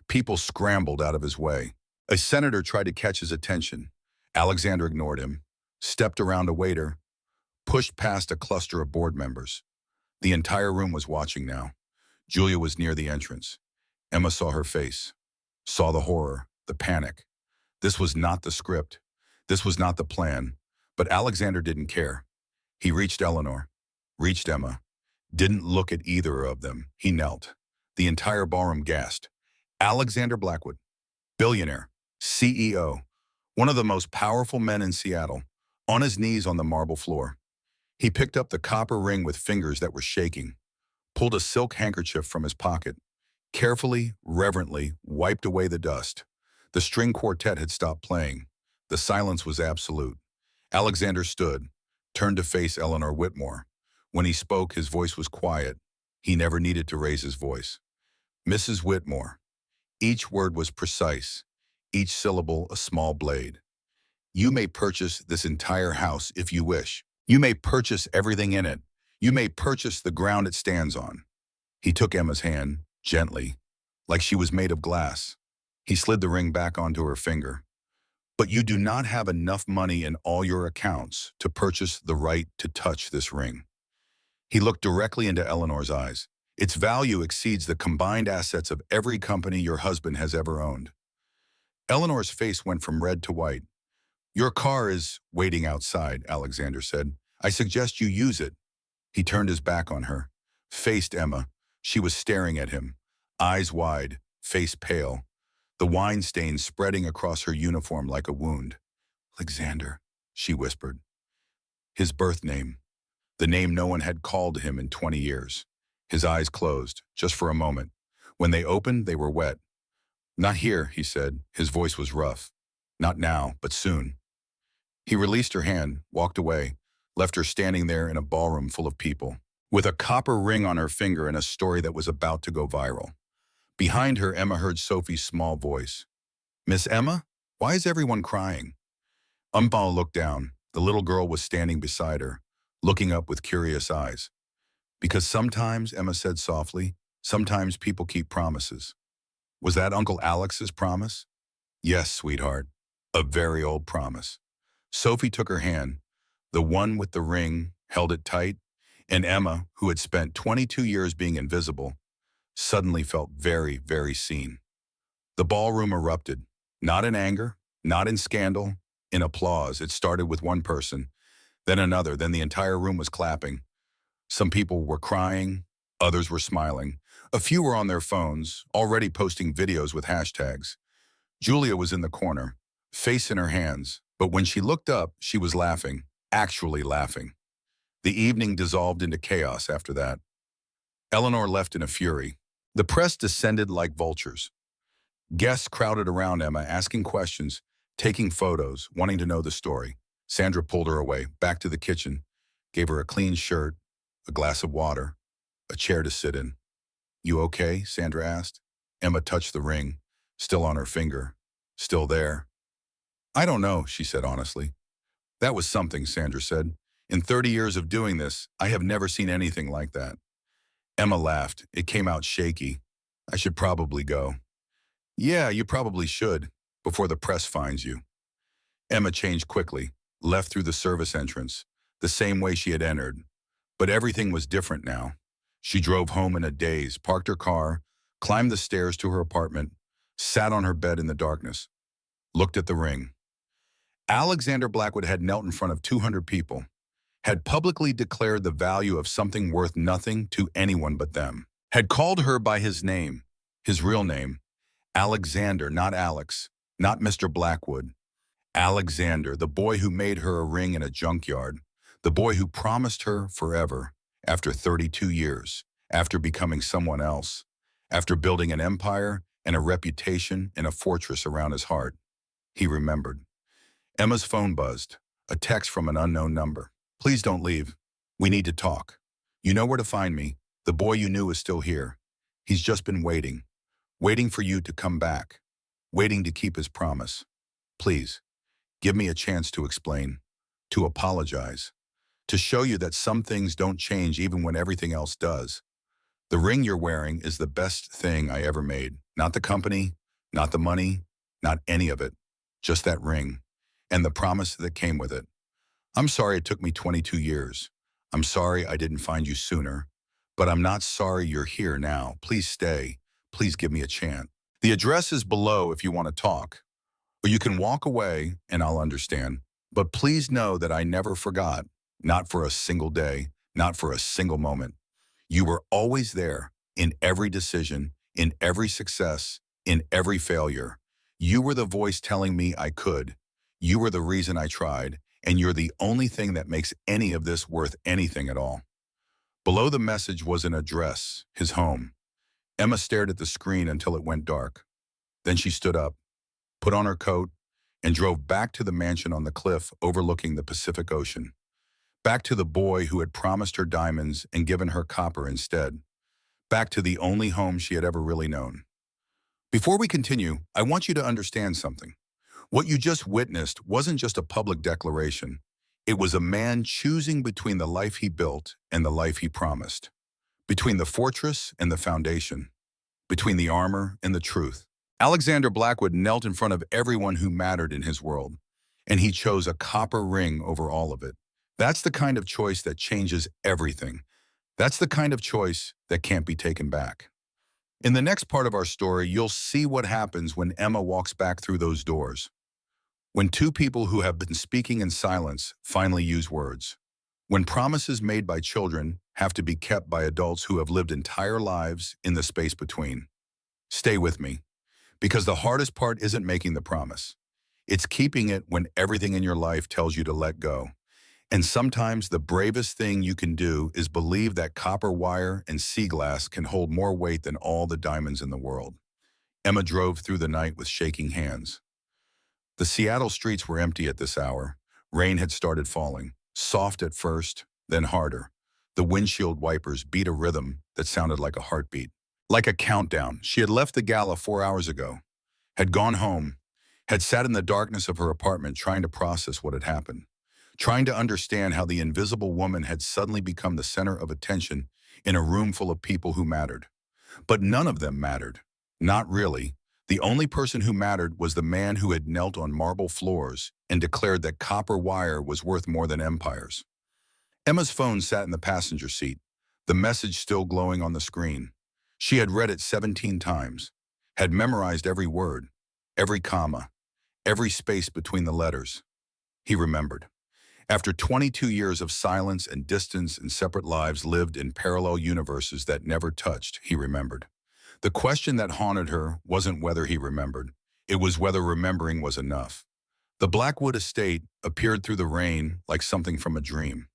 People scrambled out of his way. A senator tried to catch his attention. Alexander ignored him, stepped around a waiter, pushed past a cluster of board members. The entire room was watching now. Julia was near the entrance. Emma saw her face, saw the horror, the panic. This was not the script. This was not the plan. But Alexander didn't care. He reached Eleanor, reached Emma, didn't look at either of them. He knelt. The entire ballroom gasped. Alexander Blackwood, billionaire, CEO, one of the most powerful men in Seattle, on his knees on the marble floor. He picked up the copper ring with fingers that were shaking, pulled a silk handkerchief from his pocket, Carefully, reverently, wiped away the dust. The string quartet had stopped playing. The silence was absolute. Alexander stood, turned to face Eleanor Whitmore. When he spoke, his voice was quiet. He never needed to raise his voice. Mrs. Whitmore. Each word was precise, each syllable a small blade. You may purchase this entire house if you wish. You may purchase everything in it. You may purchase the ground it stands on. He took Emma's hand, gently, like she was made of glass. He slid the ring back onto her finger. But you do not have enough money in all your accounts to purchase the right to touch this ring. He looked directly into Eleanor's eyes. Its value exceeds the combined assets of every company your husband has ever owned. Eleanor's face went from red to white. Your car is waiting outside, Alexander said. I suggest you use it. He turned his back on her, faced Emma. She was staring at him, eyes wide, face pale, the wine stain spreading across her uniform like a wound. Alexander, she whispered. His birth name, the name no one had called him in 20 years. His eyes closed, just for a moment. When they opened, they were wet. Not here, he said. His voice was rough. Not now, but soon. He released her hand, walked away, left her standing there in a ballroom full of people, with a copper ring on her finger and a story that was about to go viral. Behind her, Emma heard Sophie's small voice. Miss Emma? Why is everyone crying? Umpal looked down. The little girl was standing beside her, looking up with curious eyes. Because sometimes, Emma said softly, sometimes people keep promises. Was that Uncle Alex's promise? Yes, sweetheart. A very old promise. Sophie took her hand. The one with the ring held it tight, and Emma, who had spent 22 years being invisible, suddenly felt very, very seen. The ballroom erupted, not in anger, not in scandal, in applause. It started with one person, then another, then the entire room was clapping. Some people were crying, others were smiling. A few were on their phones, already posting videos with hashtags. Julia was in the corner, face in her hands, but when she looked up, she was laughing, actually laughing. The evening dissolved into chaos after that. Eleanor left in a fury. The press descended like vultures. Guests crowded around Emma, asking questions, taking photos, wanting to know the story. Sandra pulled her away, back to the kitchen, gave her a clean shirt, a glass of water, a chair to sit in. You okay? Sandra asked. Emma touched the ring, still on her finger, still there. I don't know, she said honestly. That was something, Sandra said. In 30 years of doing this, I have never seen anything like that. Emma laughed. It came out shaky. I should probably go. Yeah, you probably should, before the press finds you. Emma changed quickly, left through the service entrance, the same way she had entered. But everything was different now. She drove home in a daze, parked her car, climbed the stairs to her apartment, sat on her bed in the darkness, looked at the ring. Alexander Blackwood had knelt in front of 200 people, had publicly declared the value of something worth nothing to anyone but them, had called her by his name, his real name, Alexander, not Alex, not Mr. Blackwood. Alexander, the boy who made her a ring in a junkyard, the boy who promised her forever after 32 years, after becoming someone else, after building an empire and a reputation and a fortress around his heart. He remembered. Emma's phone buzzed, a text from an unknown number. Please don't leave. We need to talk. You know where to find me. The boy you knew is still here. He's just been waiting, waiting for you to come back, waiting to keep his promise. Please, give me a chance to explain, to apologize, to show you that some things don't change even when everything else does. The ring you're wearing is the best thing I ever made. Not the company, not the money, not any of it. Just that ring, and the promise that came with it. I'm sorry it took me 22 years. I'm sorry I didn't find you sooner. But I'm not sorry you're here now. Please stay. Please give me a chance. The address is below if you want to talk. Or you can walk away and I'll understand. But please know that I never forgot. Not for a single day. Not for a single moment. You were always there, in every decision, in every success, in every failure. You were the voice telling me I could. You were the reason I tried, and you're the only thing that makes any of this worth anything at all. Below the message was an address, his home. Emma stared at the screen until it went dark. Then she stood up, put on her coat, and drove back to the mansion on the cliff overlooking the Pacific Ocean. Back to the boy who had promised her diamonds and given her copper instead. Back to the only home she had ever really known. Before we continue, I want you to understand something. What you just witnessed wasn't just a public declaration. It was a man choosing between the life he built and the life he promised. Between the fortress and the foundation. Between the armor and the truth. Alexander Blackwood knelt in front of everyone who mattered in his world, and he chose a copper ring over all of it. That's the kind of choice that changes everything. That's the kind of choice that can't be taken back. In the next part of our story, you'll see what happens when Emma walks back through those doors. When two people who have been speaking in silence finally use words. When promises made by children have to be kept by adults who have lived entire lives in the space between. Stay with me, because the hardest part isn't making the promise. It's keeping it when everything in your life tells you to let go. And sometimes the bravest thing you can do is believe that copper wire and sea glass can hold more weight than all the diamonds in the world. Emma drove through the night with shaking hands. The Seattle streets were empty at this hour. Rain had started falling, soft at first, then harder. The windshield wipers beat a rhythm that sounded like a heartbeat. Like a countdown. She had left the gala 4 hours ago, had gone home, had sat in the darkness of her apartment trying to process what had happened, trying to understand how the invisible woman had suddenly become the center of attention in a room full of people who mattered. But none of them mattered. Not really. The only person who mattered was the man who had knelt on marble floors and declared that copper wire was worth more than empires. Emma's phone sat in the passenger seat, the message still glowing on the screen. She had read it 17 times, had memorized every word, every comma, every space between the letters. He remembered. After 22 years of silence and distance and separate lives lived in parallel universes that never touched, he remembered. The question that haunted her wasn't whether he remembered. It was whether remembering was enough. The Blackwood estate appeared through the rain like something from a dream.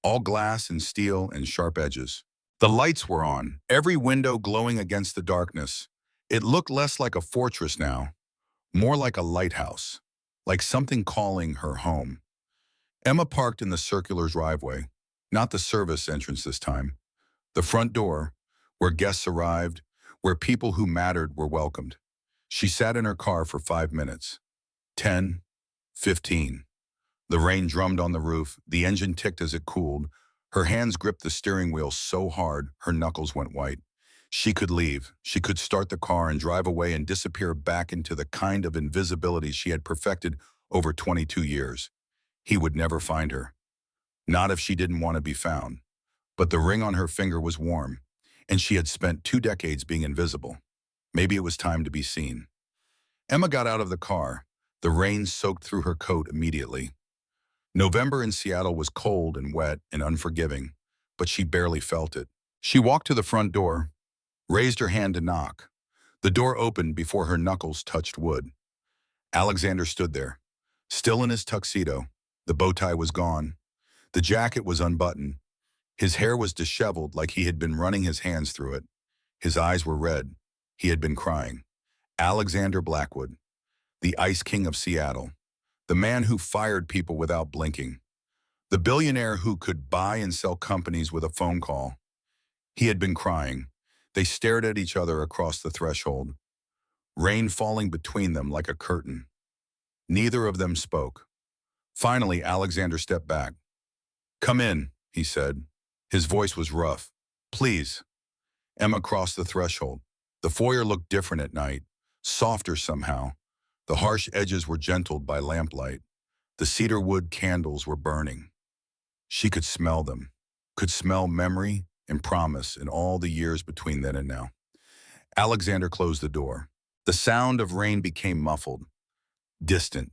All glass and steel and sharp edges. The lights were on, every window glowing against the darkness. It looked less like a fortress now, more like a lighthouse, like something calling her home. Emma parked in the circular driveway, not the service entrance this time. The front door, where guests arrived, where people who mattered were welcomed. She sat in her car for 5 minutes. 10, 15. The rain drummed on the roof, the engine ticked as it cooled. Her hands gripped the steering wheel so hard, her knuckles went white. She could leave. She could start the car and drive away and disappear back into the kind of invisibility she had perfected over 22 years. He would never find her. Not if she didn't want to be found. But the ring on her finger was warm, and she had spent 2 decades being invisible. Maybe it was time to be seen. Emma got out of the car. The rain soaked through her coat immediately. November in Seattle was cold and wet and unforgiving, but she barely felt it. She walked to the front door, raised her hand to knock. The door opened before her knuckles touched wood. Alexander stood there, still in his tuxedo. The bow tie was gone. The jacket was unbuttoned. His hair was disheveled like he had been running his hands through it. His eyes were red. He had been crying. Alexander Blackwood, the Ice King of Seattle, the man who fired people without blinking, the billionaire who could buy and sell companies with a phone call. He had been crying. They stared at each other across the threshold, rain falling between them like a curtain. Neither of them spoke. Finally, Alexander stepped back. "Come in," he said. His voice was rough. "Please." Emma crossed the threshold. The foyer looked different at night, softer somehow. The harsh edges were gentled by lamplight. The cedar wood candles were burning. She could smell them, could smell memory and promise in all the years between then and now. Alexander closed the door. The sound of rain became muffled, distant.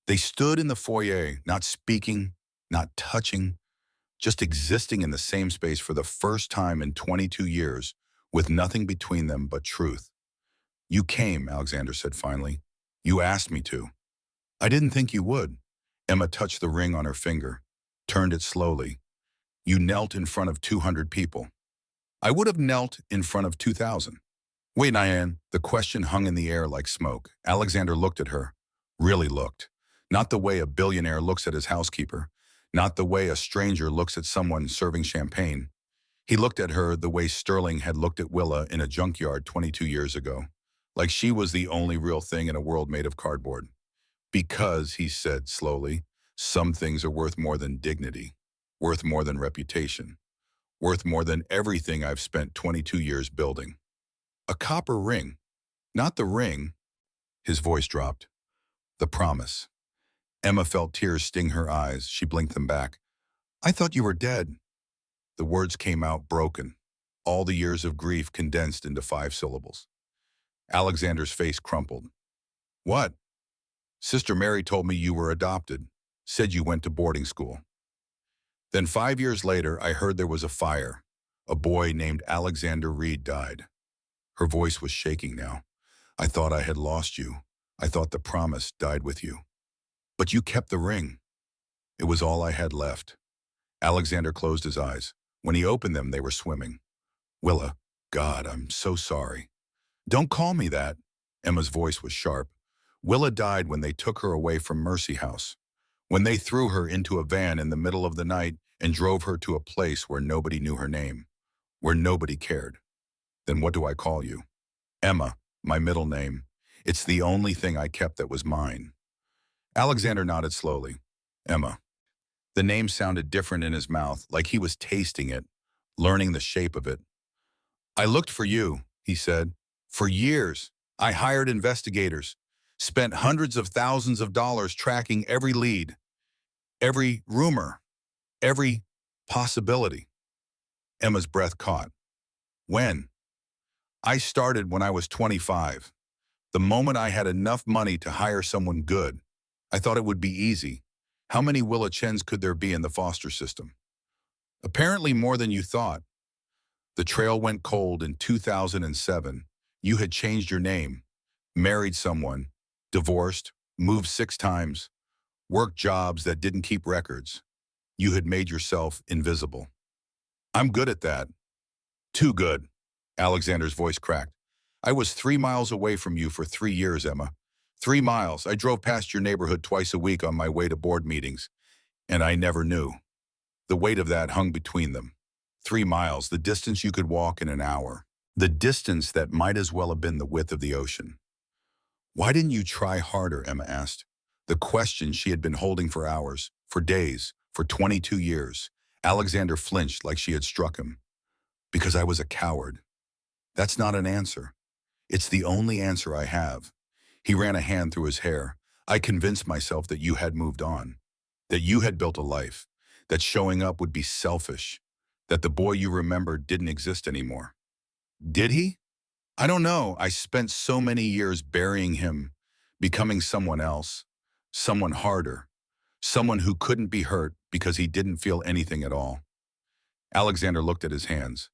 They stood in the foyer, not speaking, not touching, just existing in the same space for the first time in 22 years, with nothing between them but truth. "You came," Alexander said finally. "You asked me to." "I didn't think you would." Emma touched the ring on her finger, turned it slowly. "You knelt in front of 200 people." "I would have knelt in front of 2,000. Wait, Nyan. The question hung in the air like smoke. Alexander looked at her. Really looked. Not the way a billionaire looks at his housekeeper. Not the way a stranger looks at someone serving champagne. He looked at her the way Sterling had looked at Willa in a junkyard 22 years ago. Like she was the only real thing in a world made of cardboard. Because, he said slowly, some things are worth more than dignity, worth more than reputation, worth more than everything I've spent 22 years building. A copper ring. Not the ring. His voice dropped. The promise. Emma felt tears sting her eyes. She blinked them back. I thought you were dead. The words came out broken. All the years of grief condensed into 5 syllables. Alexander's face crumpled. What? Sister Mary told me you were adopted. Said you went to boarding school. Then 5 years later, I heard there was a fire. A boy named Alexander Reed died. Her voice was shaking now. I thought I had lost you. I thought the promise died with you. But you kept the ring. It was all I had left. Alexander closed his eyes. When he opened them, they were swimming. Willa, God, I'm so sorry. Don't call me that. Emma's voice was sharp. Willa died when they took her away from Mercy House. When they threw her into a van in the middle of the night and drove her to a place where nobody knew her name, where nobody cared. Then what do I call you? Emma, my middle name. It's the only thing I kept that was mine. Alexander nodded slowly. Emma. The name sounded different in his mouth, like he was tasting it, learning the shape of it. I looked for you, he said. For years, I hired investigators, spent hundreds of thousands of dollars tracking every lead, every rumor, every possibility. Emma's breath caught. When? I started when I was 25. The moment I had enough money to hire someone good, I thought it would be easy. How many Willa Chens could there be in the foster system? Apparently more than you thought. The trail went cold in 2007. You had changed your name, married someone, divorced, moved 6 times, worked jobs that didn't keep records. You had made yourself invisible. I'm good at that. Too good. Alexander's voice cracked. I was 3 miles away from you for 3 years, Emma. 3 miles. I drove past your neighborhood twice a week on my way to board meetings, and I never knew. The weight of that hung between them. 3 miles, the distance you could walk in an hour. The distance that might as well have been the width of the ocean. Why didn't you try harder, Emma asked. The question she had been holding for hours, for days, for 22 years. Alexander flinched like she had struck him. Because I was a coward. That's not an answer. It's the only answer I have. He ran a hand through his hair. I convinced myself that you had moved on, that you had built a life, that showing up would be selfish, that the boy you remembered didn't exist anymore. Did he? I don't know. I spent so many years burying him, becoming someone else, someone harder, someone who couldn't be hurt because he didn't feel anything at all. Alexander looked at his hands.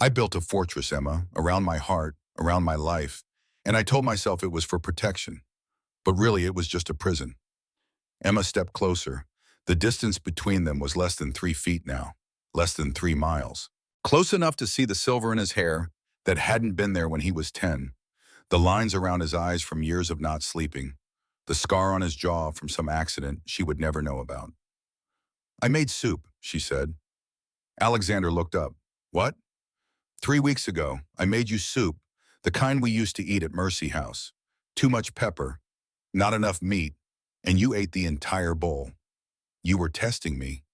I built a fortress, Emma, around my heart, around my life, and I told myself it was for protection. But really, it was just a prison. Emma stepped closer. The distance between them was less than 3 feet now, less than 3 miles. Close enough to see the silver in his hair that hadn't been there when he was 10, the lines around his eyes from years of not sleeping, the scar on his jaw from some accident she would never know about. I made soup, she said. Alexander looked up. What? 3 weeks ago, I made you soup, the kind we used to eat at Mercy House. Too much pepper, not enough meat, and you ate the entire bowl. You were testing me.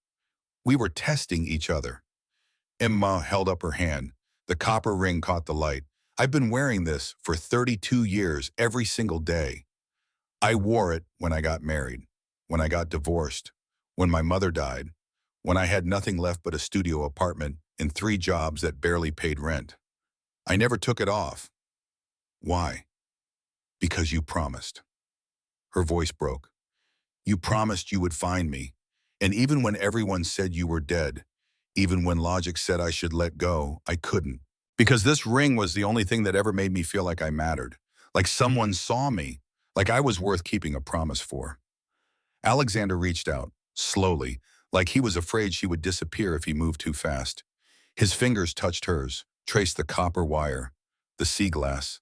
We were testing each other. Emma held up her hand. The copper ring caught the light. I've been wearing this for 32 years, every single day. I wore it when I got married, when I got divorced, when my mother died, when I had nothing left but a studio apartment and 3 jobs that barely paid rent. I never took it off. Why? Because you promised. Her voice broke. You promised you would find me, and even when everyone said you were dead, even when logic said I should let go, I couldn't. Because this ring was the only thing that ever made me feel like I mattered, like someone saw me, like I was worth keeping a promise for. Alexander reached out, slowly, like he was afraid she would disappear if he moved too fast. His fingers touched hers, traced the copper wire. The sea glass.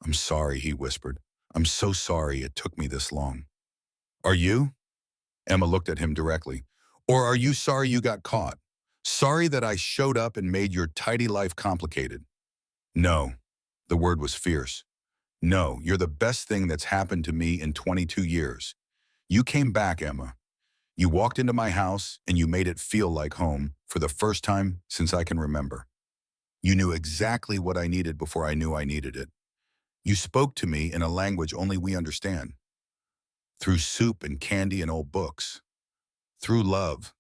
I'm sorry, he whispered. I'm so sorry it took me this long. Are you? Emma looked at him directly. Or are you sorry you got caught? Sorry that I showed up and made your tidy life complicated? No. The word was fierce. No, you're the best thing that's happened to me in 22 years. You came back, Emma. You walked into my house and you made it feel like home for the first time since I can remember. You knew exactly what I needed before I knew I needed it. You spoke to me in a language only we understand. Through soup and candy and old books. Through love.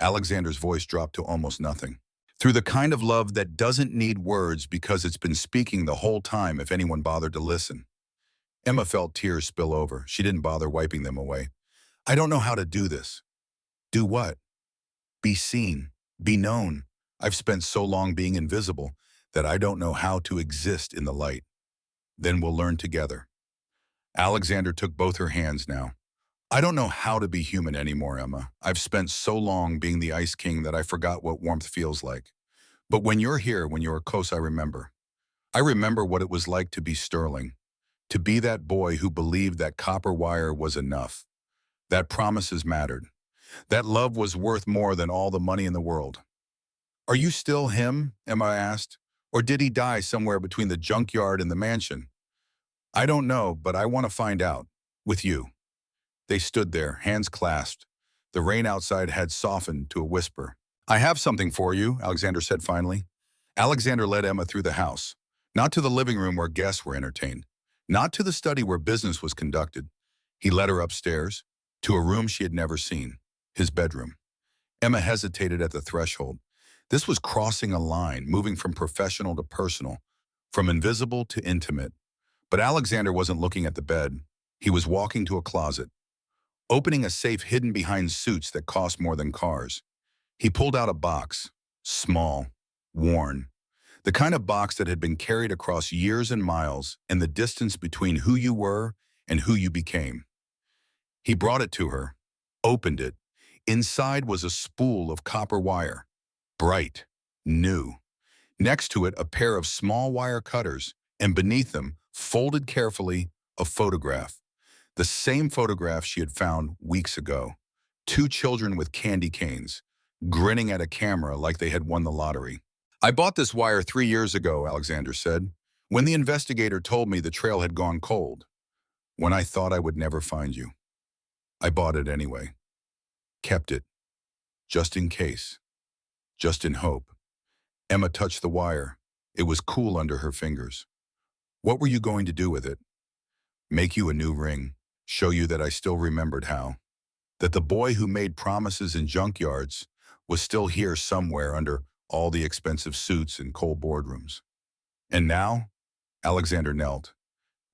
Alexander's voice dropped to almost nothing. Through the kind of love that doesn't need words because it's been speaking the whole time if anyone bothered to listen. Emma felt tears spill over. She didn't bother wiping them away. I don't know how to do this. Do what? Be seen. Be known. I've spent so long being invisible that I don't know how to exist in the light. Then we'll learn together. Alexander took both her hands now. I don't know how to be human anymore, Emma. I've spent so long being the Ice King that I forgot what warmth feels like. But when you're here, when you're close, I remember. I remember what it was like to be Sterling, to be that boy who believed that copper wire was enough, that promises mattered, that love was worth more than all the money in the world. Are you still him? Emma asked. Or did he die somewhere between the junkyard and the mansion? I don't know, but I want to find out. With you. They stood there, hands clasped. The rain outside had softened to a whisper. I have something for you, Alexander said finally. Alexander led Emma through the house, not to the living room where guests were entertained, not to the study where business was conducted. He led her upstairs, to a room she had never seen, his bedroom. Emma hesitated at the threshold. This was crossing a line, moving from professional to personal, from invisible to intimate. But Alexander wasn't looking at the bed. He was walking to a closet, opening a safe hidden behind suits that cost more than cars. He pulled out a box, small, worn, the kind of box that had been carried across years and miles and the distance between who you were and who you became. He brought it to her, opened it. Inside was a spool of copper wire, bright, new. Next to it, a pair of small wire cutters, and beneath them, folded carefully, a photograph. The same photograph she had found weeks ago. Two children with candy canes, grinning at a camera like they had won the lottery. I bought this wire 3 years ago, Alexander said, when the investigator told me the trail had gone cold, when I thought I would never find you. I bought it anyway. Kept it. Just in case. Just in hope. Emma touched the wire. It was cool under her fingers. What were you going to do with it? Make you a new ring. Show you that I still remembered how. That the boy who made promises in junkyards was still here somewhere under all the expensive suits and cold boardrooms. And now, Alexander knelt.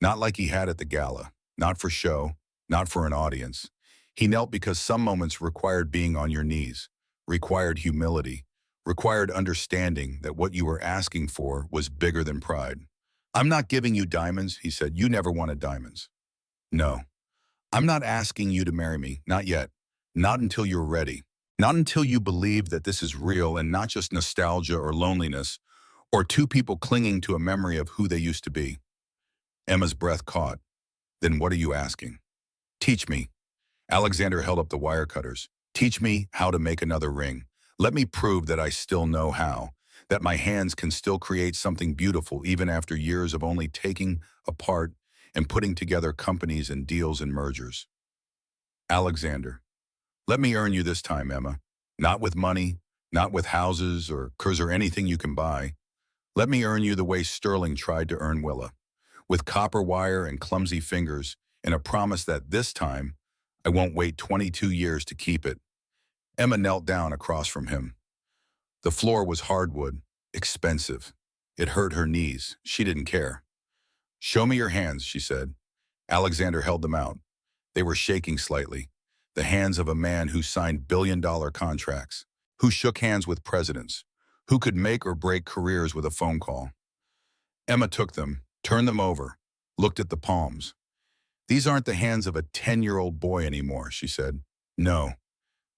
Not like he had at the gala. Not for show. Not for an audience. He knelt because some moments required being on your knees, required humility, required understanding that what you were asking for was bigger than pride. I'm not giving you diamonds, he said. You never wanted diamonds. No. I'm not asking you to marry me, not yet. Not until you're ready. Not until you believe that this is real and not just nostalgia or loneliness, or two people clinging to a memory of who they used to be. Emma's breath caught. Then what are you asking? Teach me. Alexander held up the wire cutters. Teach me how to make another ring. Let me prove that I still know how, that my hands can still create something beautiful even after years of only taking apart and putting together companies and deals and mergers. Alexander, let me earn you this time, Emma. Not with money, not with houses or cars or anything you can buy. Let me earn you the way Sterling tried to earn Willa, with copper wire and clumsy fingers and a promise that this time I won't wait 22 years to keep it. Emma knelt down across from him. The floor was hardwood, expensive. It hurt her knees. She didn't care. Show me your hands, she said. Alexander held them out. They were shaking slightly. The hands of a man who signed billion-dollar contracts, who shook hands with presidents, who could make or break careers with a phone call. Emma took them, turned them over, looked at the palms. These aren't the hands of a 10-year-old boy anymore, she said. No,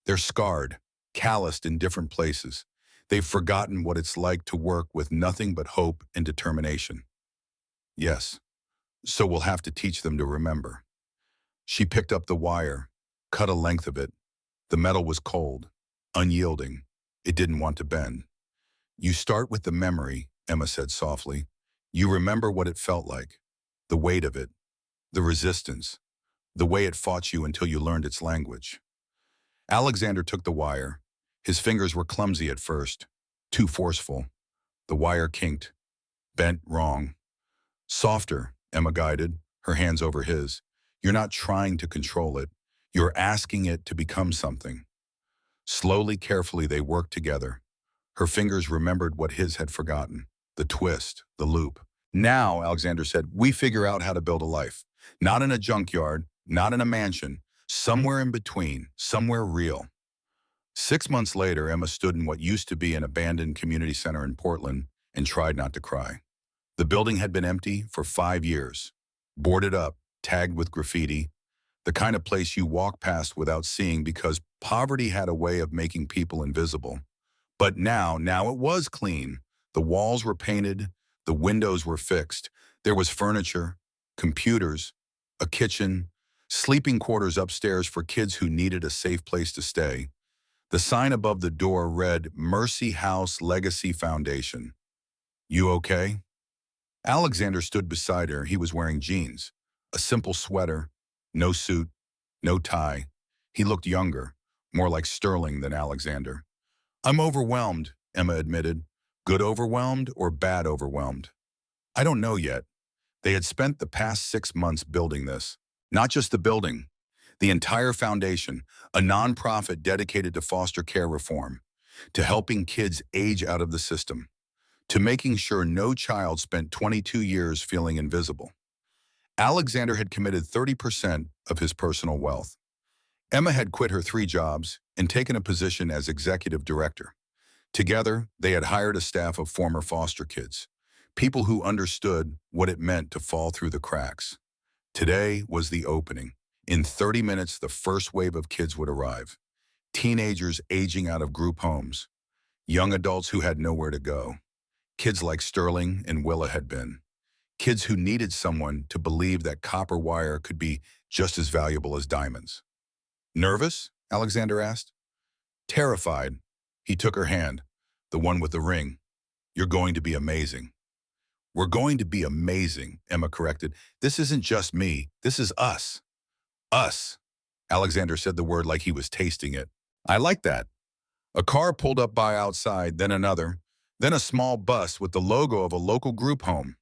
they're scarred, calloused in different places. They've forgotten what it's like to work with nothing but hope and determination. Yes, so we'll have to teach them to remember. She picked up the wire, cut a length of it. The metal was cold, unyielding. It didn't want to bend. You start with the memory, Emma said softly. You remember what it felt like, the weight of it, the resistance, the way it fought you until you learned its language. Alexander took the wire. His fingers were clumsy at first, too forceful. The wire kinked, bent wrong. Softer, Emma guided, her hands over his. You're not trying to control it. You're asking it to become something. Slowly, carefully, they worked together. Her fingers remembered what his had forgotten, the twist, the loop. Now, Alexander said, we figure out how to build a life. Not in a junkyard, not in a mansion, somewhere in between, somewhere real. 6 months later, Emma stood in what used to be an abandoned community center in Portland and tried not to cry. The building had been empty for 5 years, boarded up, tagged with graffiti, the kind of place you walk past without seeing because poverty had a way of making people invisible. But now it was clean. The walls were painted, the windows were fixed. There was furniture, computers, a kitchen, sleeping quarters upstairs for kids who needed a safe place to stay. The sign above the door read, Mercy House Legacy Foundation. You okay? Alexander stood beside her. He was wearing jeans, a simple sweater, no suit, no tie. He looked younger, more like Sterling than Alexander. I'm overwhelmed, Emma admitted. Good overwhelmed or bad overwhelmed? I don't know yet. They had spent the past 6 months building this. Not just the building, the entire foundation, a nonprofit dedicated to foster care reform, to helping kids age out of the system, to making sure no child spent 22 years feeling invisible. Alexander had committed 30% of his personal wealth. Emma had quit her 3 jobs and taken a position as executive director. Together, they had hired a staff of former foster kids, people who understood what it meant to fall through the cracks. Today was the opening. In 30 minutes, the first wave of kids would arrive. Teenagers aging out of group homes, young adults who had nowhere to go. Kids like Sterling and Willa had been. Kids who needed someone to believe that copper wire could be just as valuable as diamonds. Nervous? Alexander asked. Terrified. He took her hand, the one with the ring. You're going to be amazing. We're going to be amazing, Emma corrected. This isn't just me. This is us. Us. Alexander said the word like he was tasting it. I like that. A car pulled up by outside, then another, then a small bus with the logo of a local group home.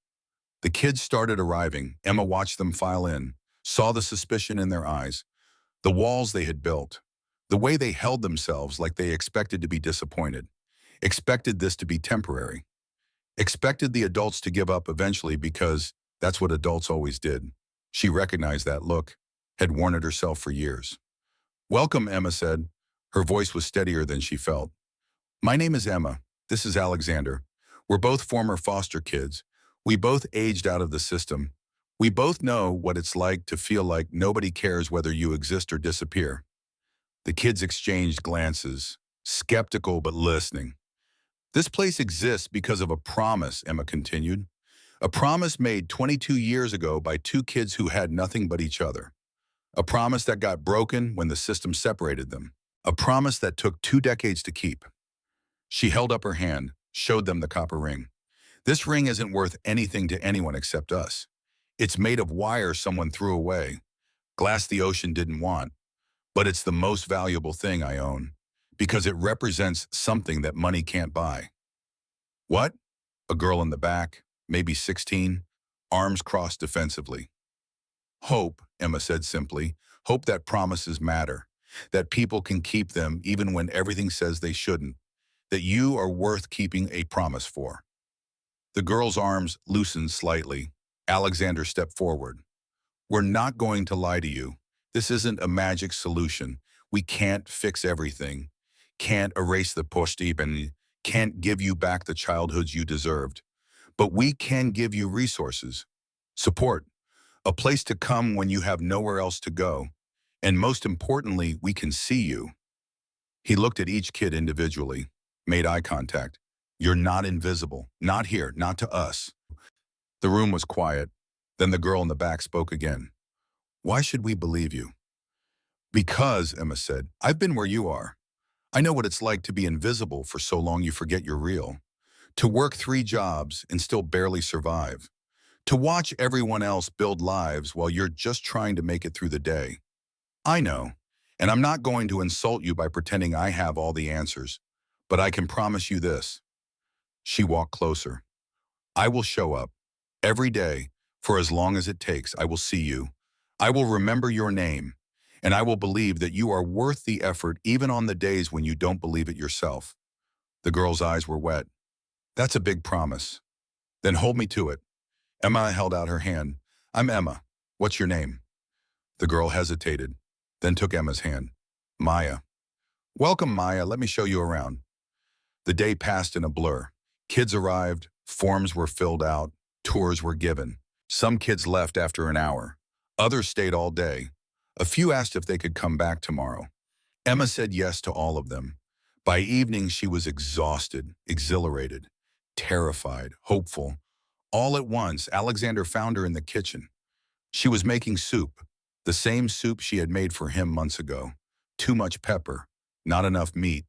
The kids started arriving. Emma watched them file in, saw the suspicion in their eyes, the walls they had built, the way they held themselves like they expected to be disappointed, expected this to be temporary, expected the adults to give up eventually because that's what adults always did. She recognized that look, had worn it herself for years. Welcome, Emma said. Her voice was steadier than she felt. My name is Emma. This is Alexander. We're both former foster kids. We both aged out of the system. We both know what it's like to feel like nobody cares whether you exist or disappear. The kids exchanged glances, skeptical but listening. This place exists because of a promise, Emma continued. A promise made 22 years ago by 2 kids who had nothing but each other. A promise that got broken when the system separated them. A promise that took 2 decades to keep. She held up her hand, showed them the copper ring. This ring isn't worth anything to anyone except us. It's made of wire someone threw away, glass the ocean didn't want. But it's the most valuable thing I own, because it represents something that money can't buy. What? A girl in the back, maybe 16, arms crossed defensively. Hope, Emma said simply. Hope that promises matter, that people can keep them even when everything says they shouldn't, that you are worth keeping a promise for. The girl's arms loosened slightly. Alexander stepped forward. We're not going to lie to you. This isn't a magic solution. We can't fix everything, can't erase the pushdeep, and can't give you back the childhoods you deserved. But we can give you resources, support, a place to come when you have nowhere else to go. And most importantly, we can see you. He looked at each kid individually. made eye contact. You're not invisible. Not here, not to us. The room was quiet. Then the girl in the back spoke again. Why should we believe you? Because, Emma said, I've been where you are. I know what it's like to be invisible for so long you forget you're real. To work 3 jobs and still barely survive. To watch everyone else build lives while you're just trying to make it through the day. I know, and I'm not going to insult you by pretending I have all the answers, but I can promise you this. She walked closer. I will show up. Every day, for as long as it takes, I will see you. I will remember your name, and I will believe that you are worth the effort even on the days when you don't believe it yourself. The girl's eyes were wet. That's a big promise. Then hold me to it. Emma held out her hand. I'm Emma. What's your name? The girl hesitated, then took Emma's hand. Maya. Welcome, Maya. Let me show you around. The day passed in a blur. Kids arrived, forms were filled out, tours were given. Some kids left after an hour. Others stayed all day. A few asked if they could come back tomorrow. Emma said yes to all of them. By evening, she was exhausted, exhilarated, terrified, hopeful. All at once, Alexander found her in the kitchen. She was making soup, the same soup she had made for him months ago. Too much pepper, not enough meat.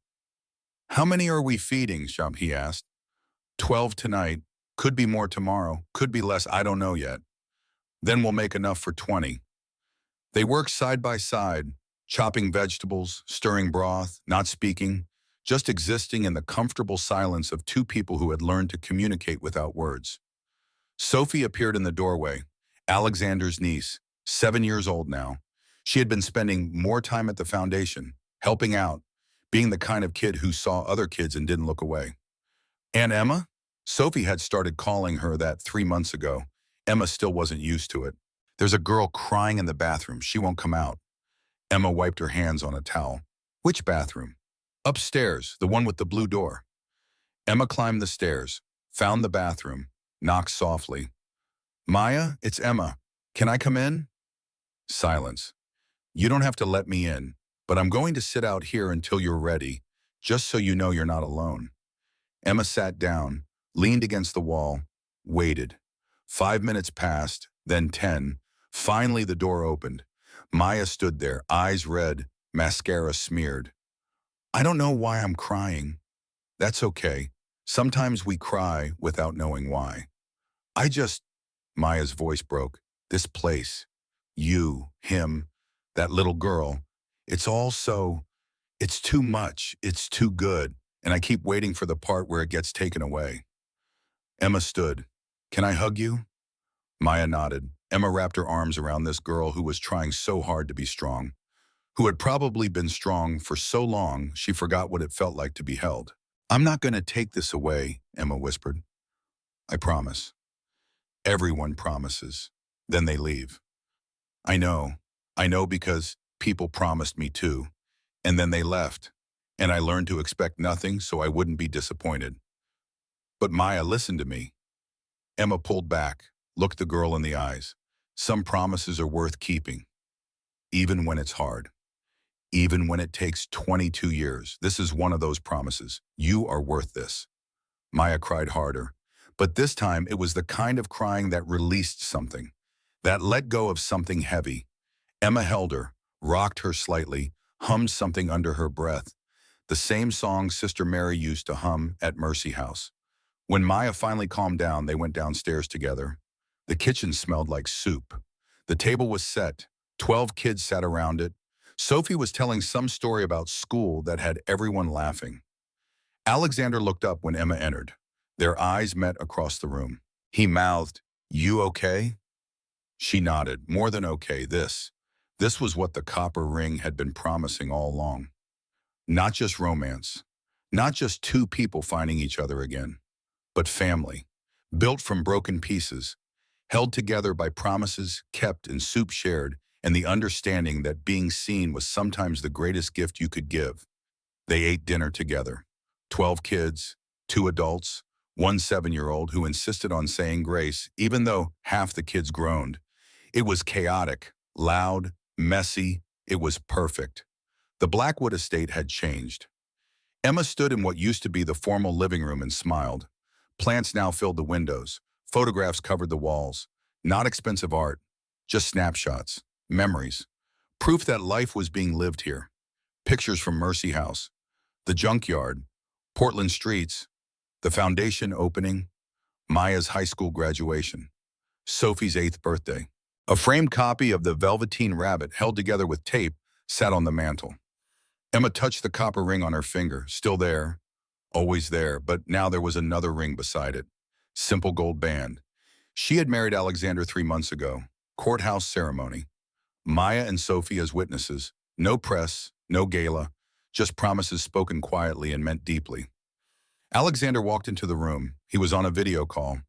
How many are we feeding, he asked. 12 tonight, could be more tomorrow, could be less, I don't know yet. Then we'll make enough for 20. They worked side by side, chopping vegetables, stirring broth, not speaking, just existing in the comfortable silence of 2 people who had learned to communicate without words. Sophie appeared in the doorway, Alexander's niece, 7 years old now. She had been spending more time at the foundation, helping out, being the kind of kid who saw other kids and didn't look away. And Emma? Sophie had started calling her that 3 months ago. Emma still wasn't used to it. There's a girl crying in the bathroom. She won't come out. Emma wiped her hands on a towel. Which bathroom? Upstairs, the one with the blue door. Emma climbed the stairs, found the bathroom, knocked softly. Maya, it's Emma. Can I come in? Silence. You don't have to let me in, but I'm going to sit out here until you're ready, just so you know you're not alone. Emma sat down, leaned against the wall, waited. 5 minutes passed, then 10. Finally, the door opened. Maya stood there, eyes red, mascara smeared. I don't know why I'm crying. That's okay. Sometimes we cry without knowing why. Maya's voice broke. This place, you, him, that little girl, it's too much, it's too good, and I keep waiting for the part where it gets taken away. Emma stood. Can I hug you? Maya nodded. Emma wrapped her arms around this girl who was trying so hard to be strong, who had probably been strong for so long she forgot what it felt like to be held. I'm not going to take this away, Emma whispered. I promise. Everyone promises. Then they leave. I know because people promised me too, and then they left, and I learned to expect nothing so I wouldn't be disappointed. But Maya, listen to me. Emma pulled back, looked the girl in the eyes. Some promises are worth keeping, even when it's hard. Even when it takes 22 years. This is one of those promises. You are worth this. Maya cried harder, but this time it was the kind of crying that released something, that let go of something heavy. Emma held her, rocked her slightly, hummed something under her breath, the same song Sister Mary used to hum at Mercy House. When Maya finally calmed down, they went downstairs together. The kitchen smelled like soup. The table was set. 12 kids sat around it. Sophie was telling some story about school that had everyone laughing. Alexander looked up when Emma entered. Their eyes met across the room. He mouthed, "You okay?" She nodded, more than okay. This was what the copper ring had been promising all along. Not just romance, not just 2 people finding each other again, but family, built from broken pieces, held together by promises kept and soup shared, and the understanding that being seen was sometimes the greatest gift you could give. They ate dinner together. 12 kids, 2 adults, 1 7-year-old who insisted on saying grace, even though half the kids groaned. It was chaotic, loud, messy. It was perfect. The Blackwood estate had changed. Emma stood in what used to be the formal living room and smiled. Plants now filled the windows. Photographs covered the walls. Not expensive art, just snapshots, memories, proof that life was being lived here. Pictures from Mercy House, the junkyard, Portland streets, the foundation opening, Maya's high school graduation, Sophie's 8th birthday. A framed copy of the Velveteen Rabbit held together with tape sat on the mantel. Emma touched the copper ring on her finger, still there, always there, but now there was another ring beside it. Simple gold band. She had married Alexander 3 months ago. Courthouse ceremony. Maya and Sophie as witnesses. No press, no gala, just promises spoken quietly and meant deeply. Alexander walked into the room. He was on a video call.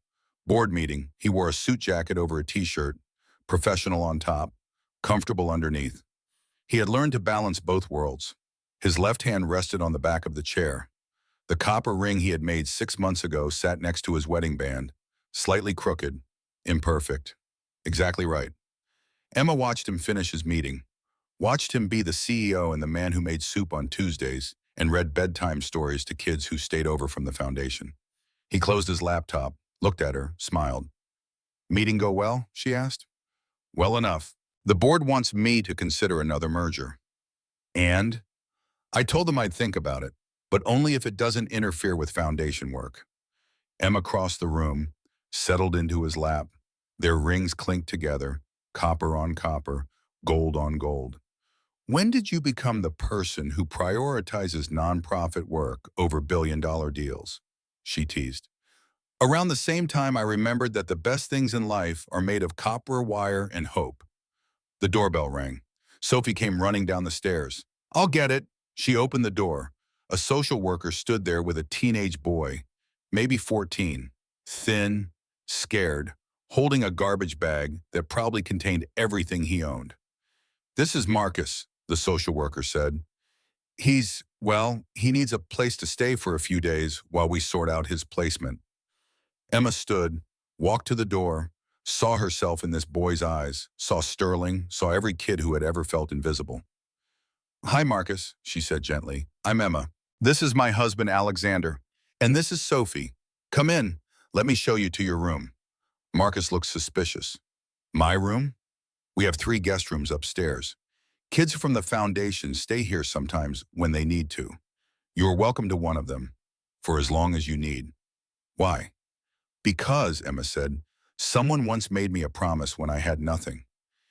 Board meeting. He wore a suit jacket over a t-shirt, professional on top, comfortable underneath. He had learned to balance both worlds. His left hand rested on the back of the chair. The copper ring he had made 6 months ago sat next to his wedding band, slightly crooked, imperfect. Exactly right. Emma watched him finish his meeting, watched him be the CEO and the man who made soup on Tuesdays and read bedtime stories to kids who stayed over from the foundation. He closed his laptop, looked at her, smiled. Meeting go well? She asked. Well enough. The board wants me to consider another merger. And? I told them I'd think about it, but only if it doesn't interfere with foundation work. Emma crossed the room, settled into his lap. Their rings clinked together, copper on copper, gold on gold. When did you become the person who prioritizes nonprofit work over billion-dollar deals? She teased. Around the same time I remembered that the best things in life are made of copper wire and hope. The doorbell rang. Sophie came running down the stairs. I'll get it. She opened the door. A social worker stood there with a teenage boy, maybe 14, thin, scared, holding a garbage bag that probably contained everything he owned. This is Marcus, the social worker said. He needs a place to stay for a few days while we sort out his placement. Emma stood, walked to the door, saw herself in this boy's eyes, saw Sterling, saw every kid who had ever felt invisible. Hi, Marcus, she said gently. I'm Emma. This is my husband, Alexander. And this is Sophie. Come in. Let me show you to your room. Marcus looked suspicious. My room? We have 3 guest rooms upstairs. Kids from the foundation stay here sometimes when they need to. You are welcome to one of them, for as long as you need. Why? Because, Emma said, someone once made me a promise when I had nothing.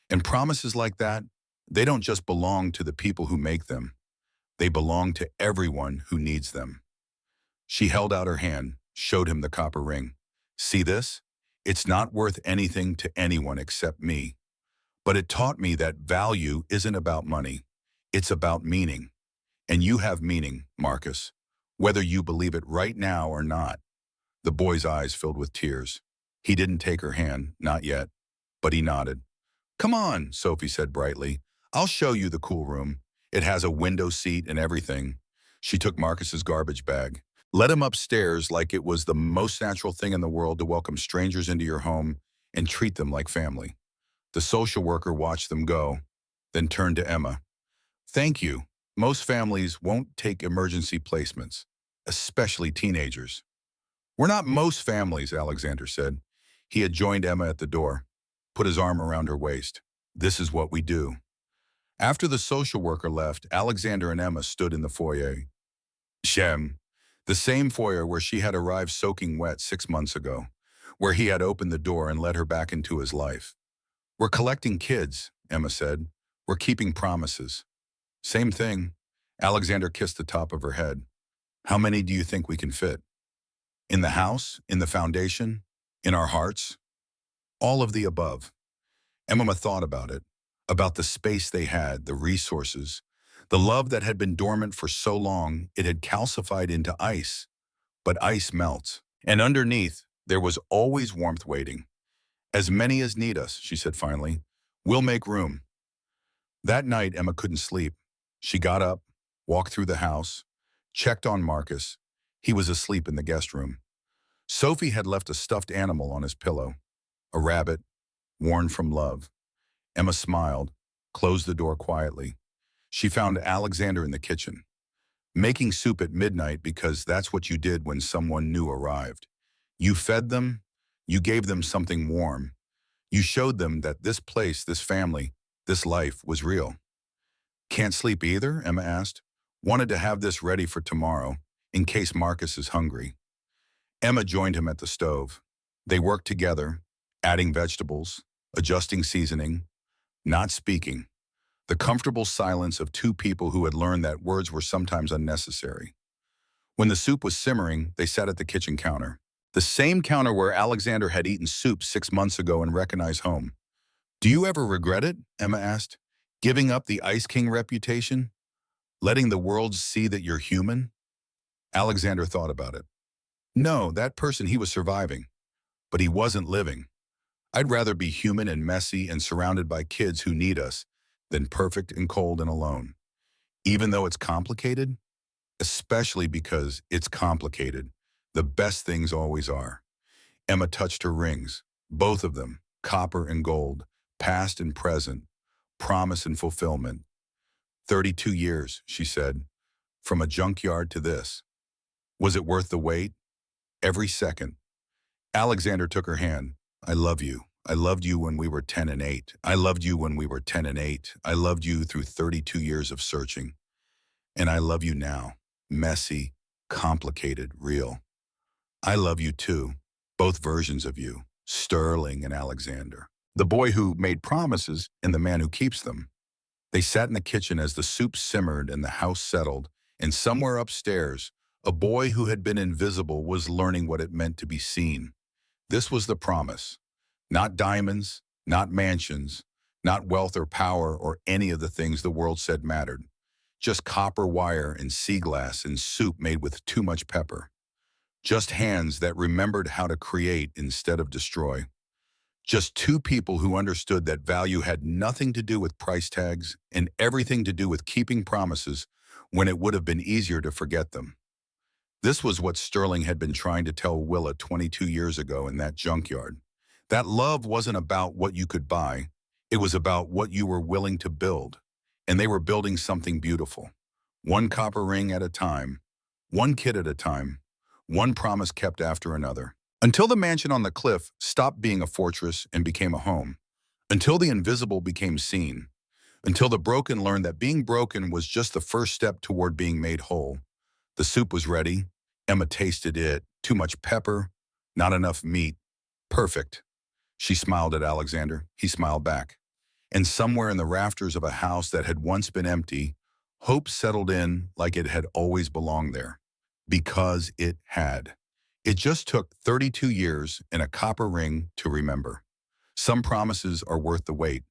And promises like that, they don't just belong to the people who make them. They belong to everyone who needs them. She held out her hand, showed him the copper ring. See this? It's not worth anything to anyone except me. But it taught me that value isn't about money. It's about meaning. And you have meaning, Marcus, whether you believe it right now or not. The boy's eyes filled with tears. He didn't take her hand, not yet, but he nodded. Come on, Sophie said brightly. I'll show you the cool room. It has a window seat and everything. She took Marcus's garbage bag. Let him upstairs like it was the most natural thing in the world to welcome strangers into your home and treat them like family. The social worker watched them go, then turned to Emma. Thank you. Most families won't take emergency placements, especially teenagers. We're not most families, Alexander said. He had joined Emma at the door, put his arm around her waist. This is what we do. After the social worker left, Alexander and Emma stood in the foyer. The same foyer where she had arrived soaking wet 6 months ago, where he had opened the door and let her back into his life. We're collecting kids, Emma said. We're keeping promises. Same thing. Alexander kissed the top of her head. How many do you think we can fit? In the house? In the foundation? In our hearts? All of the above. Emma thought about it, about the space they had, the resources, the love that had been dormant for so long it had calcified into ice. But ice melts, and underneath there was always warmth waiting. As many as need us, she said finally. We'll make room. That night, Emma couldn't sleep. She got up, walked through the house, checked on Marcus. He was asleep in the guest room. Sophie had left a stuffed animal on his pillow, a rabbit, worn from love. Emma smiled, closed the door quietly. She found Alexander in the kitchen. making soup at midnight because that's what you did when someone new arrived. You fed them, you gave them something warm, you showed them that this place, this family, this life was real. Can't sleep either? Emma asked. Wanted to have this ready for tomorrow, in case Marcus is hungry. Emma joined him at the stove. They worked together, adding vegetables, adjusting seasoning, not speaking. The comfortable silence of two people who had learned that words were sometimes unnecessary. When the soup was simmering, they sat at the kitchen counter. The same counter where Alexander had eaten soup 6 months ago and recognized home. Do you ever regret it? Emma asked. Giving up the Ice King reputation? Letting the world see that you're human? Alexander thought about it. No, that person, he was surviving. But he wasn't living. I'd rather be human and messy and surrounded by kids who need us than perfect and cold and alone. Even though it's complicated, especially because it's complicated, the best things always are. Emma touched her rings, both of them, copper and gold, past and present, promise and fulfillment. 32 years, she said, from a junkyard to this. Was it worth the wait? Every second. Alexander took her hand. I love you. I loved you when we were 10 and 8. I loved you when we were 10 and 8. I loved you through 32 years of searching. And I love you now. Messy, complicated, real. I love you too. Both versions of you, Sterling and Alexander. The boy who made promises and the man who keeps them. They sat in the kitchen as the soup simmered and the house settled, and somewhere upstairs, a boy who had been invisible was learning what it meant to be seen. This was the promise. Not diamonds, not mansions, not wealth or power or any of the things the world said mattered. Just copper wire and sea glass and soup made with too much pepper. Just hands that remembered how to create instead of destroy. Just two people who understood that value had nothing to do with price tags and everything to do with keeping promises when it would have been easier to forget them. This was what Sterling had been trying to tell Willa 22 years ago in that junkyard. That love wasn't about what you could buy. It was about what you were willing to build. And they were building something beautiful. One copper ring at a time, one kid at a time, one promise kept after another. Until the mansion on the cliff stopped being a fortress and became a home. Until the invisible became seen. Until the broken learned that being broken was just the first step toward being made whole. The soup was ready. Emma tasted it. Too much pepper, not enough meat. Perfect. She smiled at Alexander. He smiled back. And somewhere in the rafters of a house that had once been empty, hope settled in like it had always belonged there. Because it had. It just took 32 years and a copper ring to remember. Some promises are worth the wait.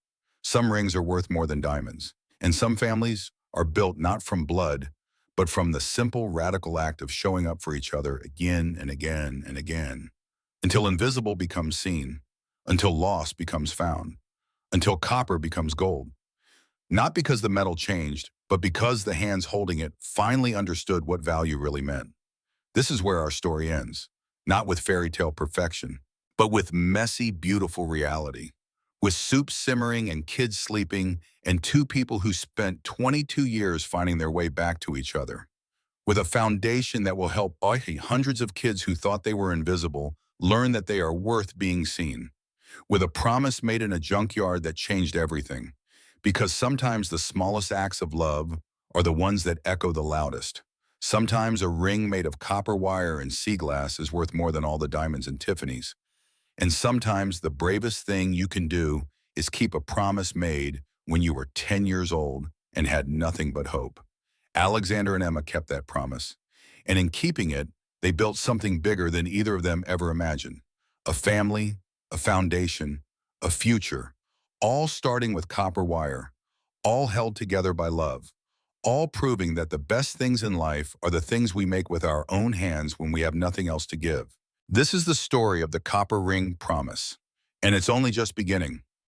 Some rings are worth more than diamonds. And some families are built not from blood, but from the simple, radical act of showing up for each other again and again and again. Until invisible becomes seen. Until lost becomes found. Until copper becomes gold. Not because the metal changed, but because the hands holding it finally understood what value really meant. This is where our story ends, not with fairy tale perfection, but with messy, beautiful reality. With soup simmering and kids sleeping and two people who spent 22 years finding their way back to each other. With a foundation that will help hundreds of kids who thought they were invisible learn that they are worth being seen. With a promise made in a junkyard that changed everything. Because sometimes the smallest acts of love are the ones that echo the loudest. Sometimes a ring made of copper wire and sea glass is worth more than all the diamonds in Tiffany's. And sometimes the bravest thing you can do is keep a promise made when you were 10 years old and had nothing but hope. Alexander and Emma kept that promise. And in keeping it, they built something bigger than either of them ever imagined. A family, a foundation, a future, all starting with copper wire, all held together by love, all proving that the best things in life are the things we make with our own hands when we have nothing else to give. This is the story of the copper ring promise, and it's only just beginning.